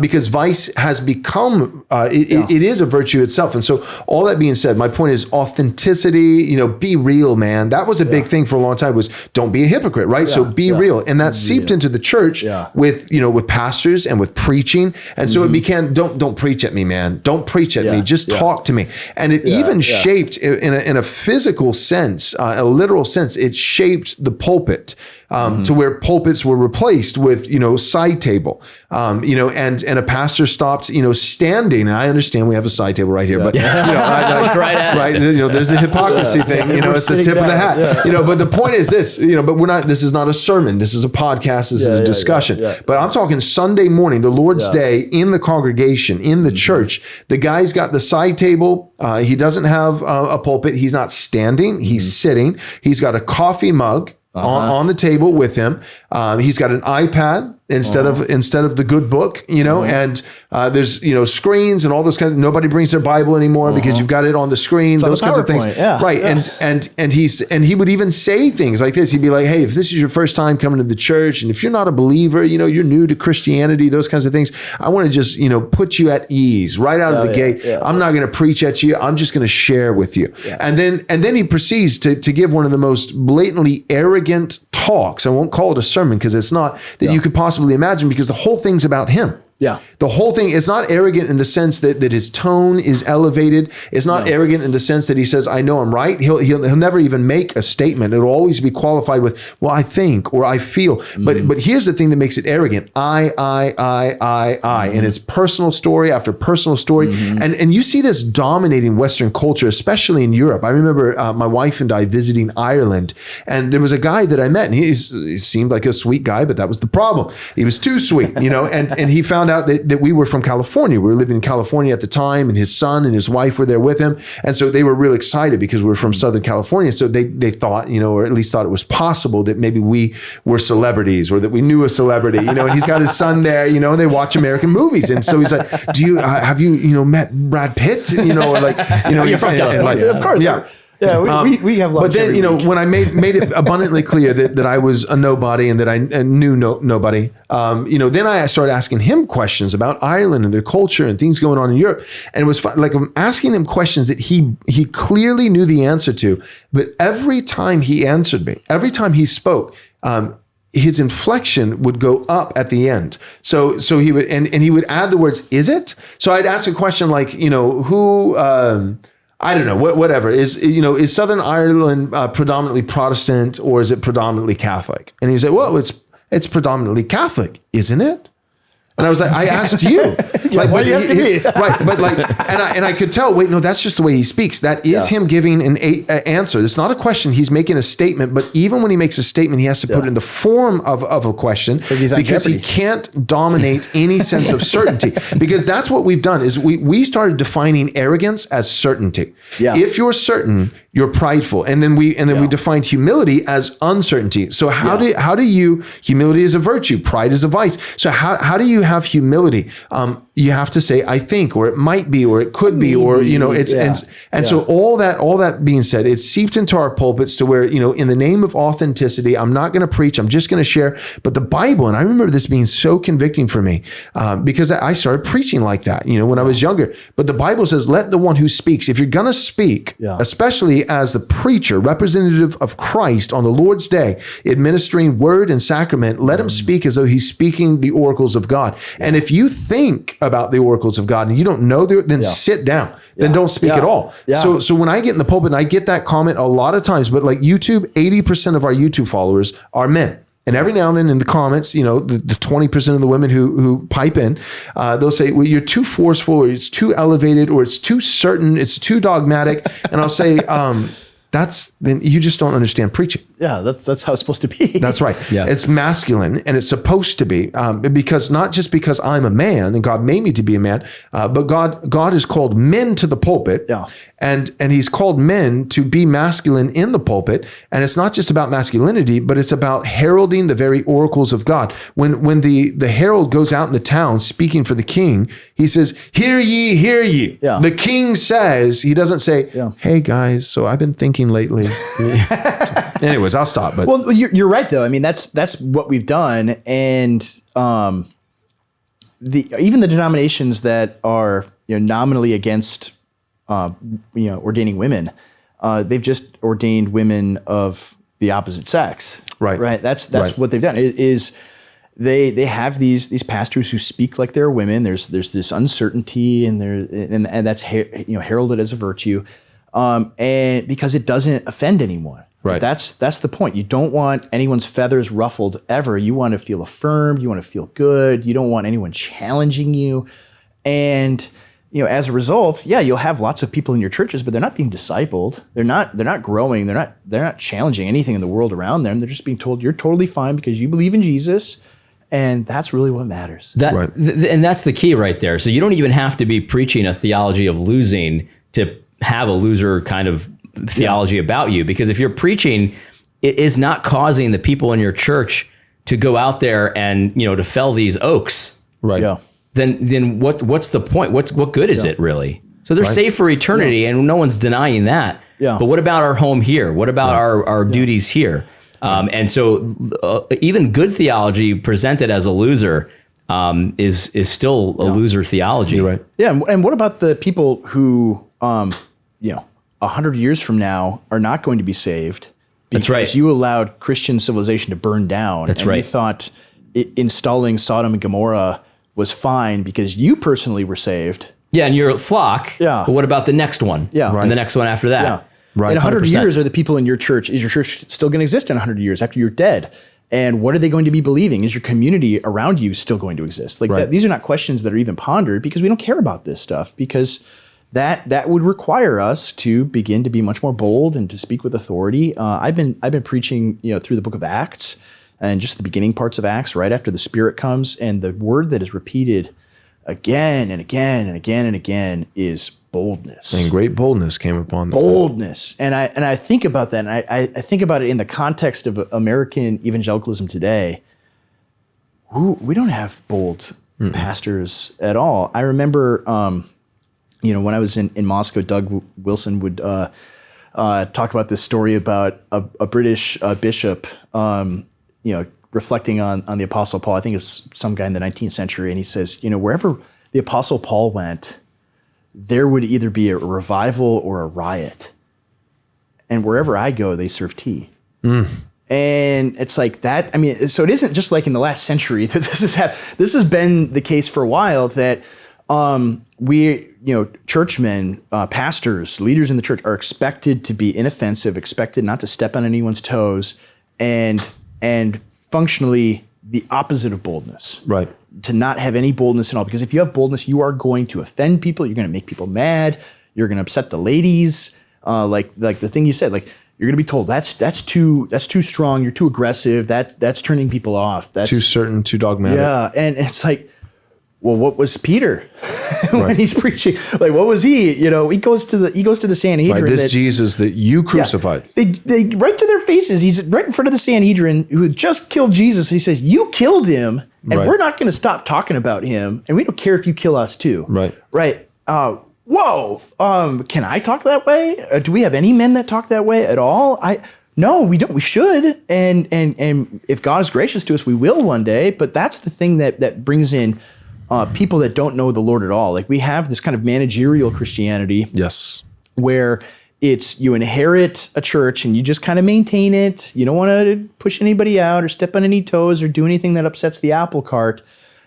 because vice has become it is a virtue itself. And so, all that being said, my point is authenticity. Be real, man. That was a big thing for a long time. Was don't be a hypocrite, right? So be real, and that seeped into the church with pastors and with preaching, and so it became don't preach at me, man. Don't preach at me. Just talk to me, and it even shaped in a physical sense, a literal sense. It shaped the pulpit. to where pulpits were replaced with, side table, and a pastor stopped, standing. And I understand we have a side table right here, but right, there's the hypocrisy thing, it's the tip of the hat, but the point is this, but this is not a sermon. This is a podcast. This is a discussion, but I'm talking Sunday morning, the Lord's Day in the congregation, in the church. The guy's got the side table. He doesn't have a pulpit. He's not standing. He's sitting. He's got a coffee mug on the table with him. He's got an iPad instead of the good book, and there's screens and all those kinds. Nobody brings their Bible anymore because you've got it on the screen. Those kinds of things, right? Yeah. And he would even say things like this. He'd be like, "Hey, if this is your first time coming to the church, and if you're not a believer, you're new to Christianity, those kinds of things. I want to just put you at ease right out of the gate. I'm not going to preach at you. I'm just going to share with you." Yeah. And then he proceeds to give one of the most blatantly arrogant talks. I won't call it a sermon because it's not that you could possibly imagine, because the whole thing's about him. Yeah. The whole thing is not arrogant in the sense that his tone is elevated. It's not arrogant in the sense that he says, "I know I'm right." He'll never even make a statement. It'll always be qualified with, "Well, I think," or "I feel." But here's the thing that makes it arrogant. I. And it's personal story after personal story. And you see this dominating Western culture, especially in Europe. I remember my wife and I visiting Ireland, and there was a guy that I met, and he seemed like a sweet guy, but that was the problem. He was too sweet, and he found out that we were from California. We were living in California at the time, and his son and his wife were there with him. And so they were real excited because we were from Southern California. So they thought, or at least thought it was possible that maybe we were celebrities, or that we knew a celebrity, and he's got his son there, and they watch American movies. And so he's like, have you met Brad Pitt? Or like, you're from California. Of course. Yeah. Yeah, we have lunch. But then, when I made it abundantly clear that I was a nobody and that I knew nobody, then I started asking him questions about Ireland and their culture and things going on in Europe. And it was fun. Like, I'm asking him questions that he clearly knew the answer to. But every time he answered me, every time he spoke, his inflection would go up at the end. So he would, and he would add the words, "Is it?" So I'd ask a question like, who... I don't know, whatever. Is Southern Ireland predominantly Protestant, or is it predominantly Catholic? And he said, "Well, it's predominantly Catholic, isn't it?" And I was like, "I asked you." Why are you asking me? Right, but and I could tell. Wait, no, that's just the way he speaks. That is him giving an answer. It's not a question. He's making a statement. But even when he makes a statement, he has to put it in the form of a question, because he can't dominate any sense of certainty. Because that's what we've done. Is we started defining arrogance as certainty. Yeah. If you're certain, you're prideful, and then we defined humility as uncertainty. So how do you humility is a virtue, pride is a vice. So how do you have humility? You have to say, "I think," or "it might be," or "it could be," or so all that being said, it's seeped into our pulpits to where, in the name of authenticity, I'm not going to preach, I'm just going to share. But the Bible, and I remember this being so convicting for me, because I started preaching like that, when I was younger. But the Bible says, "Let the one who speaks," if you're going to speak, especially as the preacher, representative of Christ on the Lord's day, administering word and sacrament, let him speak as though he's speaking the oracles of God. And if you think about the oracles of God and you don't know, then sit down. Then don't speak at all. Yeah. So when I get in the pulpit, and I get that comment a lot of times, but like YouTube, 80% of our YouTube followers are men. And every now and then in the comments, the 20% of the women who pipe in, they'll say, "Well, you're too forceful, or it's too elevated, or it's too certain, it's too dogmatic." And I'll say, then you just don't understand preaching. Yeah, that's how it's supposed to be. That's right. Yeah. It's masculine, and it's supposed to be, because not just because I'm a man and God made me to be a man, but God has called men to the pulpit, and He's called men to be masculine in the pulpit. And it's not just about masculinity, but it's about heralding the very oracles of God. When the herald goes out in the town speaking for the king, he says, "Hear ye, hear ye." Yeah. The king says, he doesn't say, "Hey guys, so I've been thinking lately." Anyways, I'll stop. But well, you're right though. I mean, that's what we've done, and even the denominations that are nominally against ordaining women, they've just ordained women of the opposite sex. Right. Right. That's what they've done. They have these pastors who speak like they're women. There's this uncertainty, and that's heralded as a virtue, and because it doesn't offend anyone. Right. That's the point. You don't want anyone's feathers ruffled ever. You want to feel affirmed. You want to feel good. You don't want anyone challenging you. And as a result, you'll have lots of people in your churches, but they're not being discipled. They're not growing. They're not challenging anything in the world around them. They're just being told you're totally fine because you believe in Jesus. And that's really what matters. And that's the key right there. So you don't even have to be preaching a theology of losing to have a loser kind of theology about you, because if you're preaching, it is not causing the people in your church to go out there and to fell these oaks. Right. Yeah. Then what's the point? What good is it really? So they're safe for eternity, and no one's denying that. Yeah. But what about our home here? What about our duties here? And so even good theology presented as a loser is still a loser theology. You're right. Yeah. And what about the people who 100 years from now are not going to be saved because That's right. you allowed Christian civilization to burn down. That's and right. You thought installing Sodom and Gomorrah was fine because you personally were saved. Yeah, and you're a flock. Yeah. But what about the next one? Yeah. And the next one after that? Yeah. Right, In 100 100%. years, are the people in your church, is your church still going to exist in 100 years after you're dead? And what are they going to be believing? Is your community around you still going to exist? These are not questions that are even pondered because we don't care about this stuff, because that would require us to begin to be much more bold and to speak with authority. I've been preaching through the book of Acts and just the beginning parts of Acts right after the Spirit comes, and the word that is repeated again and again and again and again is boldness. And great boldness came upon them. Boldness. And I think about that, and I think about it in the context of American evangelicalism today. We don't have bold pastors at all. I remember, when I was in Moscow, Doug Wilson would talk about this story about a British bishop, reflecting on the Apostle Paul. I think it's some guy in the 19th century, and he says, wherever the Apostle Paul went, there would either be a revival or a riot. And wherever I go, they serve tea. And it's like that. I mean, so it isn't just like in the last century that this has been the case for a while, that churchmen, pastors, leaders in the church are expected to be inoffensive, expected not to step on anyone's toes, and functionally the opposite of boldness. Right. To not have any boldness at all. Because if you have boldness, you are going to offend people. You're going to make people mad. You're going to upset the ladies. Like the thing you said, like you're going to be told that's too strong. You're too aggressive. That's turning people off. That's Too certain, too dogmatic. Yeah. And it's like, well, what was Peter when Right. he's preaching? Like, what was he? He goes to the Sanhedrin. Right, this Jesus that you crucified. They right to their faces. He's right in front of the Sanhedrin who had just killed Jesus. He says, "You killed him, and Right. we're not going to stop talking about him, and we don't care if you kill us too." Right. Right. Whoa. Can I talk that way? Do we have any men that talk that way at all? No, we don't. We should, and if God is gracious to us, we will one day. But that's the thing that brings in people that don't know the Lord at all. Like we have this kind of managerial Christianity. Yes. Where it's you inherit a church and you just kind of maintain it. You don't want to push anybody out or step on any toes or do anything that upsets the apple cart.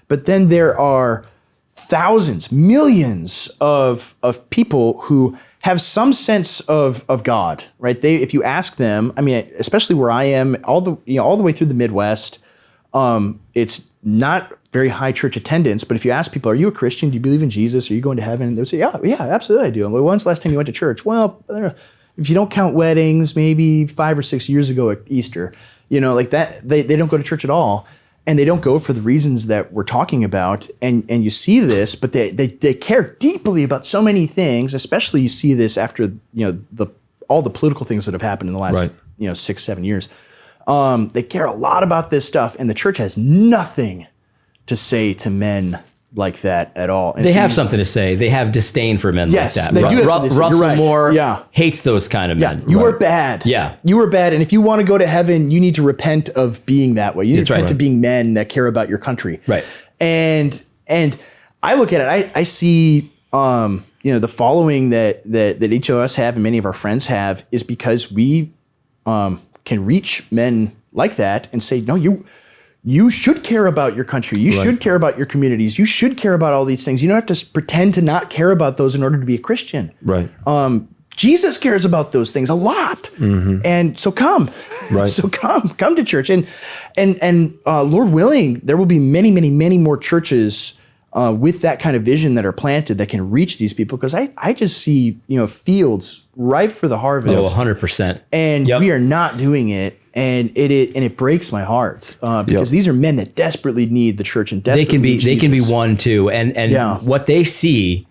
But then there are thousands, millions of people who have some sense of God, right? If you ask them, I mean, especially where I am, all the way through the Midwest, it's not very high church attendance, but if you ask people, are you a Christian? Do you believe in Jesus? Are you going to heaven? They'll say, yeah, absolutely I do. I'm like, when's the last time you went to church? Well, if you don't count weddings, maybe 5 or 6 years ago at Easter, like that, they don't go to church at all. And they don't go for the reasons that we're talking about. And you see this, but they care deeply about so many things, especially you see this after, all the political things that have happened in the last, Right. 6-7 years. They care a lot about this stuff, and the church has nothing to say to men like that at all. And They so have something to say. They have disdain for men Yes, like that. they do have something to say. Russel You're right. Moore Yeah. hates those kind of men. you are bad. Yeah. You are bad. And if you want to go to heaven, you need to repent of being that way. You need That's to repent right. of being men that care about your country. Right. And I look at it, I see the following that each of us have and many of our friends have is because we can reach men like that and say, no, you should care about your country. You should care about your communities. You should care about all these things. You don't have to pretend to not care about those in order to be a Christian. Right. Jesus cares about those things a lot. And so come, Right. so come to church. And Lord willing, there will be many, many, many more churches with that kind of vision that are planted that can reach these people. Because I just see, fields ripe for the harvest. Oh, 100%. And we are not doing it. And it breaks my heart because these are men that desperately need the church and desperately need They can be Jesus. one too. And what they see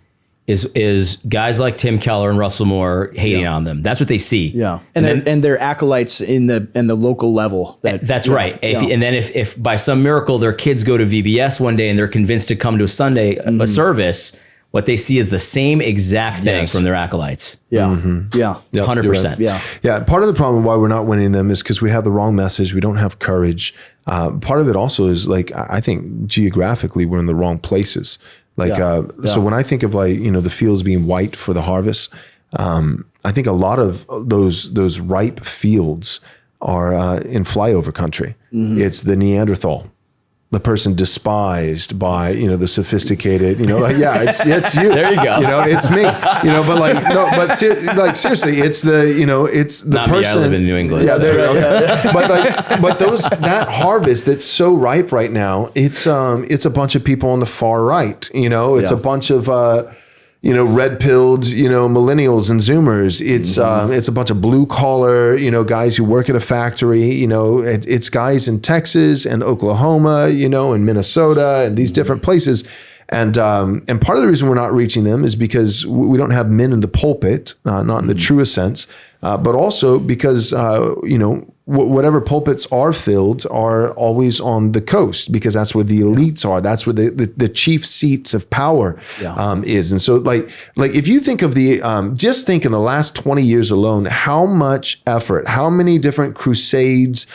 is guys like Tim Keller and Russell Moore hating on them. That's what they see. Yeah, and they're acolytes in the local level. That's right. And then if by some miracle their kids go to VBS one day and they're convinced to come to a Sunday a service, what they see is the same exact thing from their acolytes. Yeah, yeah, 100%. yeah. Yeah, part of the problem why we're not winning them is because we have the wrong message. We don't have courage. Part of it also is I think geographically we're in the wrong places. So when I think of the fields being white for the harvest, I think a lot of those ripe fields are in flyover country. It's the Neanderthal, the person despised by the sophisticated. It's you. There you go. It's me. But seriously, it's the Not person. me, I live in New England. Yeah, so. there you go. But that harvest that's so ripe right now, it's a bunch of people on the far right. It's a bunch of red-pilled, millennials and Zoomers. It's a bunch of blue-collar, guys who work at a factory. It's guys in Texas and Oklahoma, and Minnesota and these different places. And part of the reason we're not reaching them is because we don't have men in the pulpit, not in the truest sense, but also because whatever pulpits are filled are always on the coast because that's where the elites are. That's where the chief seats of power is. And so if you think of just think in the last 20 years alone, how much effort, how many different crusades,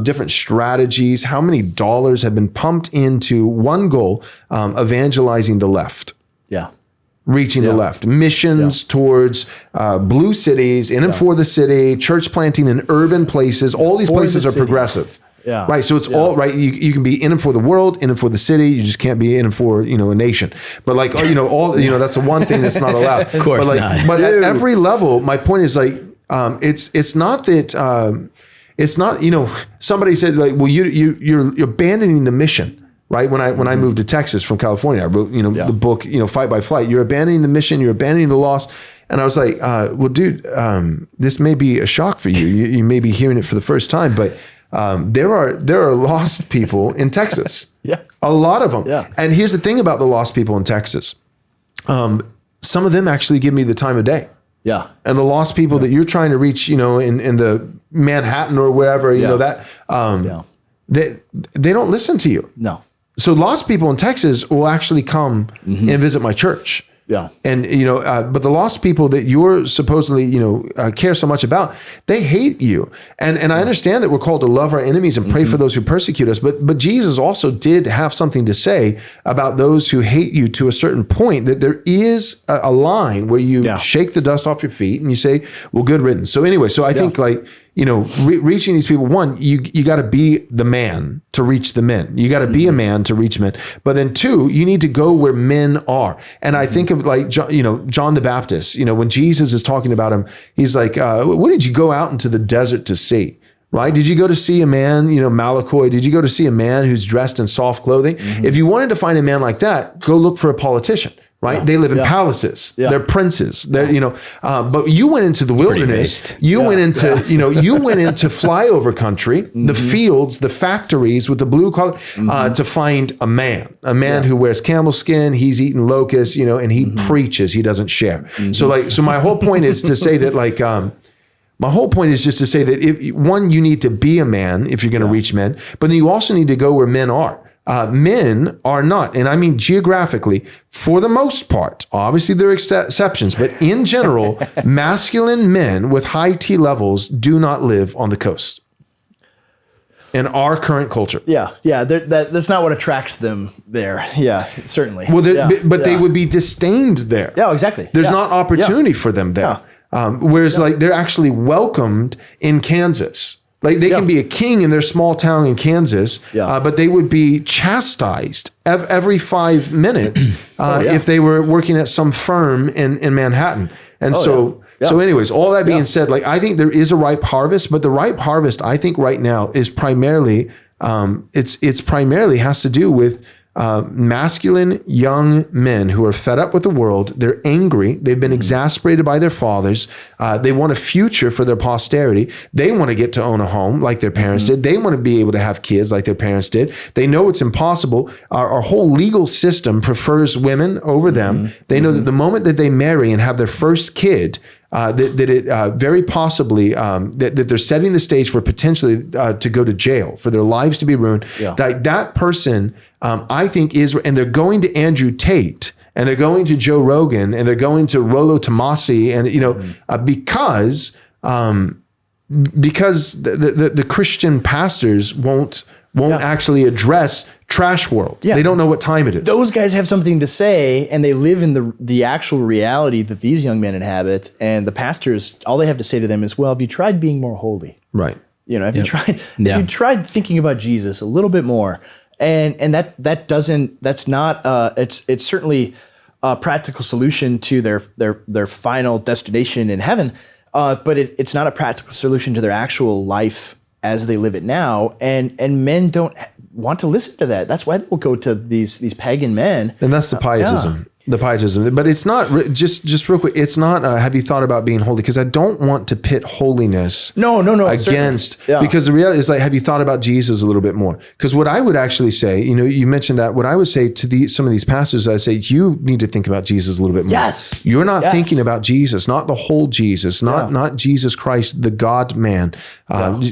different strategies, how many dollars have been pumped into one goal, evangelizing the left. Yeah. Reaching the left, missions towards blue cities, in and for the city, church planting in urban places. All these places are progressive. Yeah. Right. So it's all right. You can be in and for the world, in and for the city. You just can't be in and for, a nation. But that's the one thing that's not allowed. Of course not. But at every level, my point is it's not that, it's not, somebody said you're abandoning the mission. Right. When I moved to Texas from California, I wrote, the book, Fight by Flight. You're abandoning the mission. You're abandoning the lost. And I was like, well, dude, this may be a shock for you. You may be hearing it for the first time, but there are lost people in Texas. Yeah. A lot of them. Yeah. And here's the thing about the lost people in Texas. Some of them actually give me the time of day. Yeah. And the lost people that you're trying to reach, in the Manhattan or wherever, they don't listen to you. No. So lost people in Texas will actually come and visit my church. Yeah. And, but the lost people that you're supposedly, care so much about, they hate you. And I understand that we're called to love our enemies and pray for those who persecute us. But Jesus also did have something to say about those who hate you to a certain point, that there is a line where you shake the dust off your feet and you say, well, good riddance. So anyway, I think reaching these people, one, you got to be the man to reach the men. You got to be a man to reach men. But then two, you need to go where men are. And I think of John the Baptist, when Jesus is talking about him, he's like, what did you go out into the desert to see? Right? Did you go to see a man, Malachoi? Did you go to see a man who's dressed in soft clothing? If you wanted to find a man like that, go look for a politician. Right? They live in palaces. They're princes. They're, but you went into the wilderness. You went into, you went into flyover country, the fields, the factories with the blue collar, to find a man who wears camel skin. He's eating locusts, and he preaches. He doesn't share. So my whole point is to say that my whole point is just to say that you need to be a man if you're going to reach men, but then you also need to go where men are. Men are not, and I mean geographically, for the most part, obviously there are exceptions, but in general, masculine men with high T levels do not live on the coast in our current culture. Yeah. That's not what attracts them there. Yeah, certainly. Well, they would be disdained there. Yeah, exactly. There's not opportunity for them there. Whereas they're actually welcomed in Kansas. Like they can be a king in their small town in Kansas, but they would be chastised every 5 minutes if they were working at some firm in Manhattan. And So anyways, all that being said, like I think there is a ripe harvest, but the ripe harvest I think right now is primarily, it's primarily has to do with masculine young men who are fed up with the world. They're angry. They've been exasperated by their fathers. They want a future for their posterity. They want to get to own a home like their parents did. They want to be able to have kids like their parents did. They know it's impossible. Our whole legal system prefers women over them. They know that the moment that they marry and have their first kid, that it very possibly that they're setting the stage for potentially to go to jail, for their lives to be ruined. That person, I think, is, and they're going to Andrew Tate, and they're going to Joe Rogan, and they're going to Rollo Tomassi, and because the Christian pastors won't actually address trash world. They don't know what time it is. Those guys have something to say, and they live in the actual reality that these young men inhabit. And the pastors, all they have to say to them is, "Well, have you tried being more holy? Right? Have you tried? Have you tried thinking about Jesus a little bit more?" And that's not. It's certainly a practical solution to their final destination in heaven, but it's not a practical solution to their actual life as they live it now. And men don't want to listen to that. That's why they'll go to these pagan men. And that's the pietism. The pietism. But it's not, just real quick, it's not, have you thought about being holy? Because I don't want to pit holiness against, because the reality is, like, have you thought about Jesus a little bit more? Because what I would actually say, you mentioned that, what I would say to some of these pastors, I say, you need to think about Jesus a little bit more. Yes. You're not thinking about Jesus, not the whole Jesus, not Jesus Christ, the God man,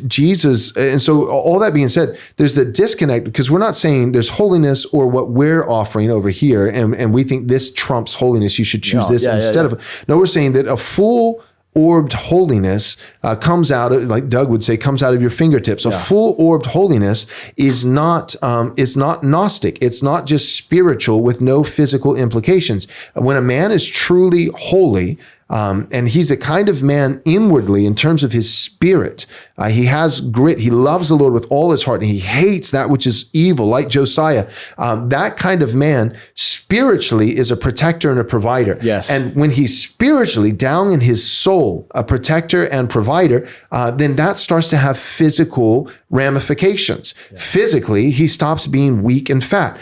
Jesus. And so all that being said, there's the disconnect, because we're not saying there's holiness or what we're offering over here, and we think this trumps holiness, you should choose this instead of. No, we're saying that a full orbed holiness comes out of, like Doug would say, comes out of your fingertips. A full orbed holiness is not Gnostic. It's not just spiritual with no physical implications. When a man is truly holy, and he's a kind of man inwardly in terms of his spirit. He has grit. He loves the Lord with all his heart, and he hates that which is evil, like Josiah. That kind of man spiritually is a protector and a provider. Yes. And when he's spiritually down in his soul, a protector and provider, then that starts to have physical ramifications. Physically, he stops being weak and fat.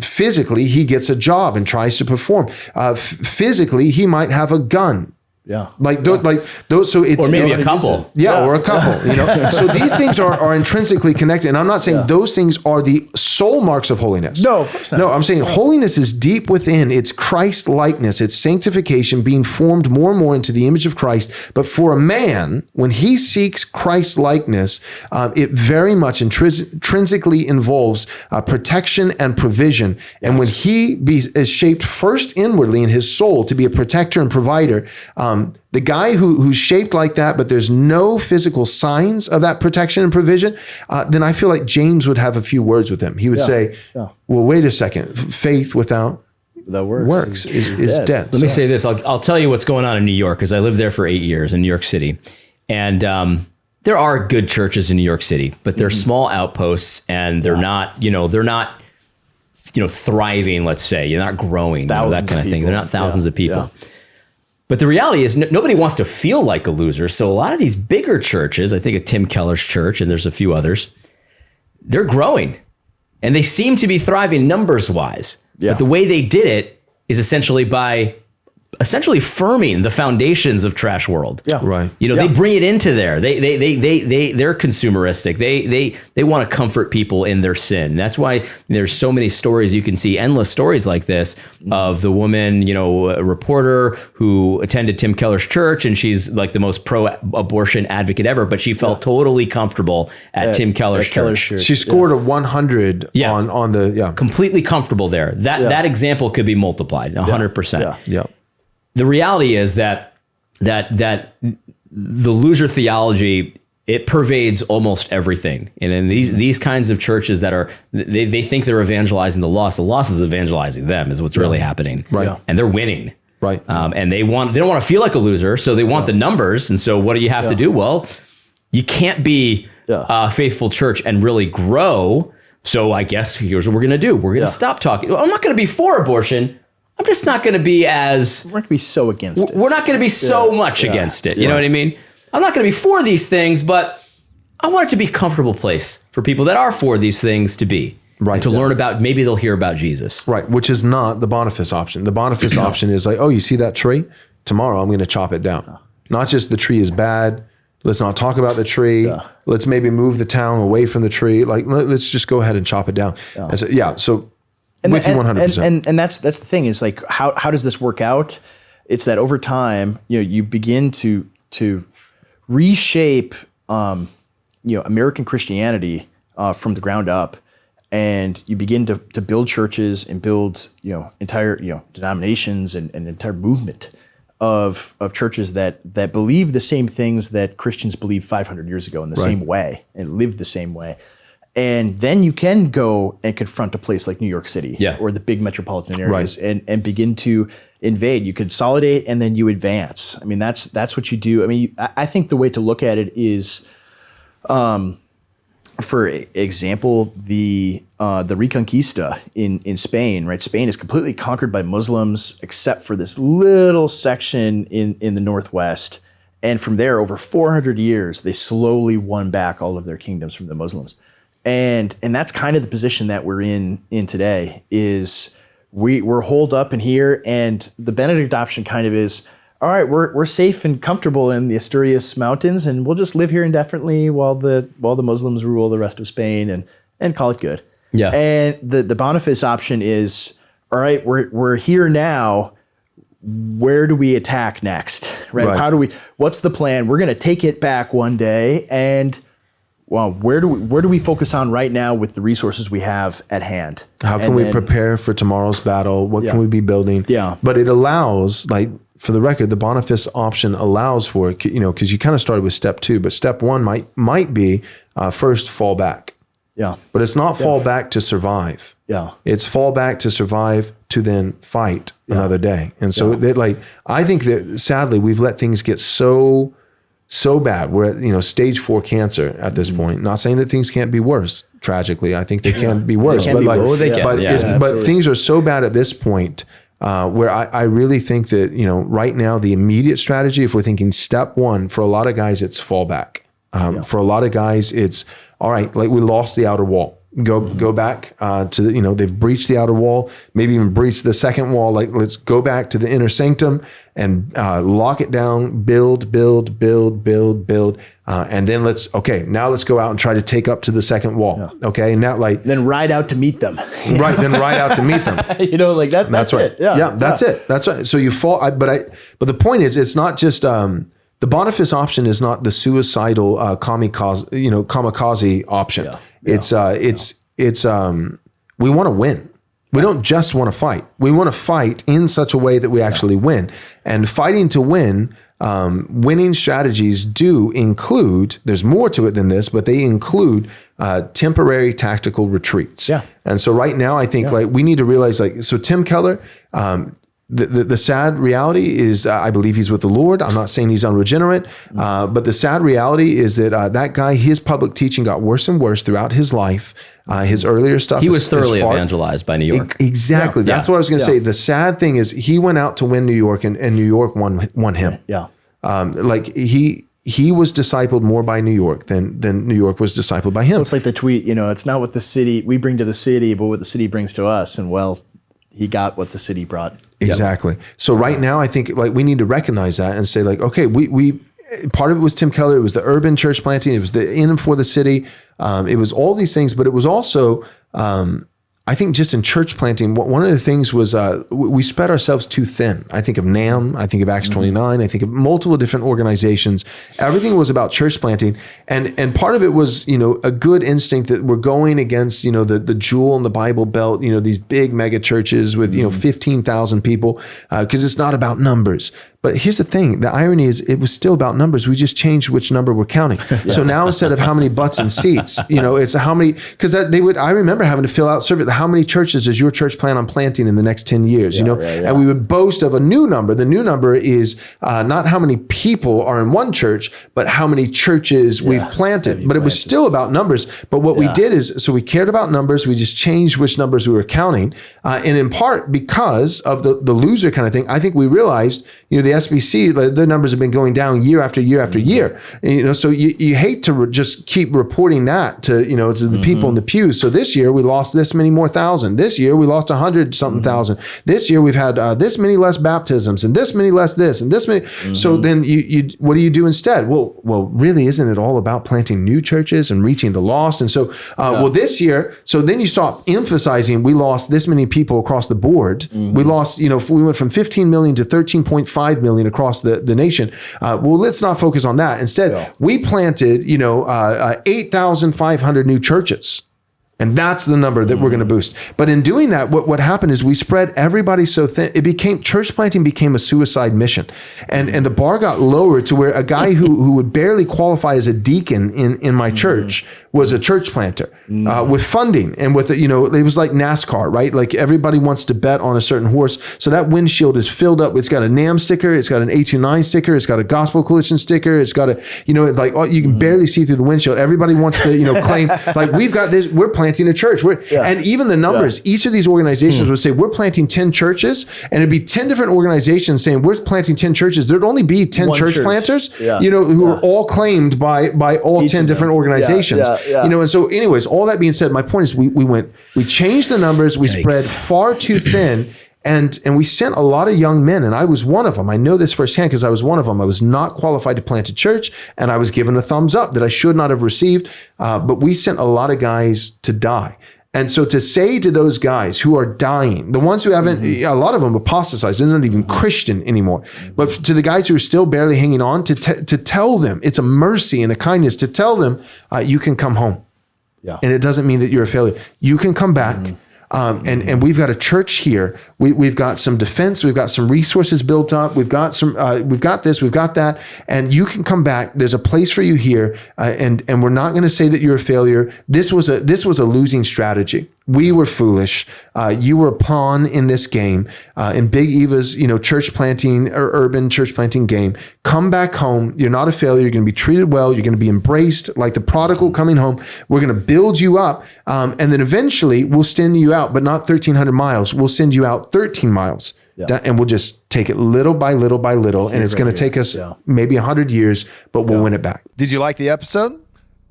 Physically, he gets a job and tries to perform. Physically, he might have a gun. Like those. So it's, or maybe a couple. Or a couple. So these things are intrinsically connected. And I'm not saying those things are the sole marks of holiness. No, of course not. No, I'm saying holiness is deep within. It's Christ likeness. It's sanctification, being formed more and more into the image of Christ. But for a man, when he seeks Christ likeness, it very much intrinsically involves protection and provision. And when he is shaped first inwardly in his soul to be a protector and provider, the guy who's shaped like that, but there's no physical signs of that protection and provision, then I feel like James would have a few words with him. He would say, well, wait a second. Faith without works is dead. Let me say this. I'll tell you what's going on in New York, because I lived there for 8 years in New York City. And there are good churches in New York City, but they're small outposts, and they're not thriving, let's say. You're not growing, that kind of thing. They're not thousands of people. But the reality is nobody wants to feel like a loser. So a lot of these bigger churches, I think of Tim Keller's church, and there's a few others, they're growing. And they seem to be thriving numbers-wise. But the way they did it is essentially by firming the foundations of trash world. Right. They bring it into there. They're consumeristic. They want to comfort people in their sin. That's why there's so many stories. You can see endless stories like this of the woman, a reporter who attended Tim Keller's church, and she's like the most pro-abortion advocate ever, but she felt totally comfortable at Tim Keller's church. She scored a 100 on the completely comfortable there. That example could be multiplied 100%. Yeah. The reality is that the loser theology, it pervades almost everything. And in these kinds of churches that are, they think they're evangelizing the lost is evangelizing them, is what's really happening. Right. And they're winning. Right. And they don't want to feel like a loser, so they want the numbers. And so what do you have to do? Well, you can't be a faithful church and really grow. So I guess here's what we're going to do. We're going to stop talking. I'm not going to be for abortion. I'm just not going to be as... We're not going to be so against it. We're not going to be so much against it. You know what I mean? I'm not going to be for these things, but I want it to be a comfortable place for people that are for these things to be. Right. And to learn about, maybe they'll hear about Jesus. Right, which is not the Boniface option. The Boniface option is like, oh, you see that tree? Tomorrow I'm going to chop it down. Not just the tree is bad. Let's not talk about the tree. Let's maybe move the town away from the tree. Like, let's just go ahead and chop it down. So with you 100%. And that's the thing is like, how does this work out? It's that over time, you begin to reshape, American Christianity from the ground up. And you begin to build churches and build, entire, denominations and an entire movement of churches that believe the same things that Christians believed 500 years ago in the same way and live the same way. And then you can go and confront a place like New York City or the big metropolitan areas and begin to invade. You consolidate and then you advance. I mean, that's what you do. I mean, I think the way to look at it is, for example, the Reconquista in Spain, right? Spain is completely conquered by Muslims except for this little section in the northwest. And from there, over 400 years, they slowly won back all of their kingdoms from the Muslims. And that's kind of the position that we're in today is we're holed up in here, and the Benedict option kind of is, all right, we're safe and comfortable in the Asturias Mountains, and we'll just live here indefinitely while the Muslims rule the rest of Spain and call it good. Yeah. And the Boniface option is, all right, we're here now. Where do we attack next? Right? What's the plan? We're going to take it back one day, and where do we focus on right now with the resources we have at hand? How can we prepare for tomorrow's battle? What can we be building? Yeah. But it allows, like, for the record, the Boniface option allows for, because you kind of started with step 2, but step 1 might be first fall back. Yeah. But it's not fall back to survive. Yeah. It's fall back to survive to then fight another day. And so I think that sadly we've let things get so bad. We're at, stage 4 cancer at this point. Not saying that things can't be worse. Tragically, I think they can be worse. But things are so bad at this point where I really think that, right now the immediate strategy, if we're thinking step 1, for a lot of guys, it's fall back. For a lot of guys, it's all right. Like, we lost the outer wall. Go back to the, they've breached the outer wall, maybe even breached the second wall. Like, let's go back to the inner sanctum and lock it down, build. And then let's go out and try to take up to the second wall. Yeah. Okay. And now then ride out to meet them. Right. Then ride out to meet them. That's right. It. Yeah. That's it. That's right. So you fall, but the point is, it's not just, the Boniface option is not the suicidal kamikaze option. Yeah. It's we want to win. We don't just want to fight. We want to fight in such a way that we actually win. And fighting to win, winning strategies do include, there's more to it than this, but they include temporary tactical retreats. Yeah. And so right now I think we need to realize, so Tim Keller, the sad reality is, I believe he's with the Lord. I'm not saying he's unregenerate, but the sad reality is that that guy, his public teaching got worse and worse throughout his life. His earlier stuff, he was thoroughly evangelized by New York. Exactly. Yeah. That's what I was going to say. The sad thing is, he went out to win New York, and New York won him. Yeah. He was discipled more by New York than New York was discipled by him. So it's like the tweet, it's not what the city we bring to the city, but what the city brings to us. And he got what the city brought. Exactly. Yep. So right now, I think we need to recognize that and say okay, we part of it was Tim Keller. It was the urban church planting. It was the in and for the city. It was all these things, but it was also, I think, just in church planting, one of the things was we spread ourselves too thin. I think of NAM. I think of Acts 29. I think of multiple different organizations. Everything was about church planting. And part of it was, a good instinct that we're going against, the jewel in the Bible Belt, these big mega churches with, 15,000 people, because it's not about numbers. But here's the thing. The irony is it was still about numbers. We just changed which number we're counting. So now instead of how many butts and seats, it's how many, because I remember having to fill out survey. How many churches does your church plan on planting in the next 10 years? And we would boast of a new number. The new number is not how many people are in one church, but how many churches we've planted. But it was still about numbers. But what we did is, so we cared about numbers. We just changed which numbers we were counting. And in part because of the loser kind of thing, I think we realized, the SBC, the numbers have been going down year after year after year. And, so you hate to just keep reporting that to the people in the pews. So this year we lost this many more thousand. This year we lost 100 something thousand. This year we've had this many less baptisms and this many less this and this many. So then you what do you do instead? Well, really, isn't it all about planting new churches and reaching the lost? And so, this year, so then you stop emphasizing we lost this many people across the board. We lost, we went from 15 million to 13.5 million across the nation. Let's not focus on that. Instead, we planted, 8,500 new churches. And that's the number that we're going to boost. But in doing that, what happened is we spread everybody so thin. Church planting became a suicide mission. And the bar got lowered to where a guy who would barely qualify as a deacon in my church was a church planter with funding and with, it was like NASCAR, right? Like everybody wants to bet on a certain horse. So that windshield is filled up. It's got a NAM sticker. It's got an 829 sticker. It's got a Gospel Coalition sticker. It's got you can barely see through the windshield. Everybody wants to, claim like we've got this, we're planting a church. And even the numbers, each of these organizations would say, we're planting 10 churches, and it'd be 10 different organizations saying, we're planting 10 churches. There'd only be 10 church planters, who are all claimed by all each 10 different organizations. And so anyways, all that being said, my point is we changed the numbers, we spread far too thin. And we sent a lot of young men, and I was one of them. I know this firsthand because I was one of them. I was not qualified to plant a church, and I was given a thumbs up that I should not have received. But we sent a lot of guys to die. And so to say to those guys who are dying, the ones who haven't, a lot of them apostatized, they're not even Christian anymore. But to the guys who are still barely hanging on, to tell them, it's a mercy and a kindness to tell them, you can come home. Yeah. And it doesn't mean that you're a failure. You can come back. And we've got a church here. We've got some defense. We've got some resources built up. We've got some. We've got this. We've got that. And you can come back. There's a place for you here. And we're not going to say that you're a failure. This was a losing strategy. We were foolish. You were a pawn in this game, in Big Eva's, church planting or urban church planting game. Come back home. You're not a failure. You're going to be treated well. You're going to be embraced like the prodigal coming home. We're going to build you up. And then eventually we'll send you out, but not 1,300 miles. We'll send you out 13 miles. Yeah. And we'll just take it little by little by little. And it's going to take us maybe 100 years, but we'll win it back. Did you like the episode?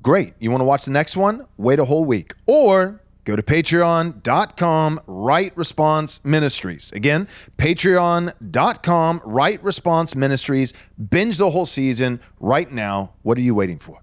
Great. You want to watch the next one? Wait a whole week. Or go to patreon.com, Right Response Ministries. Again, patreon.com, Right Response Ministries. Binge the whole season right now. What are you waiting for?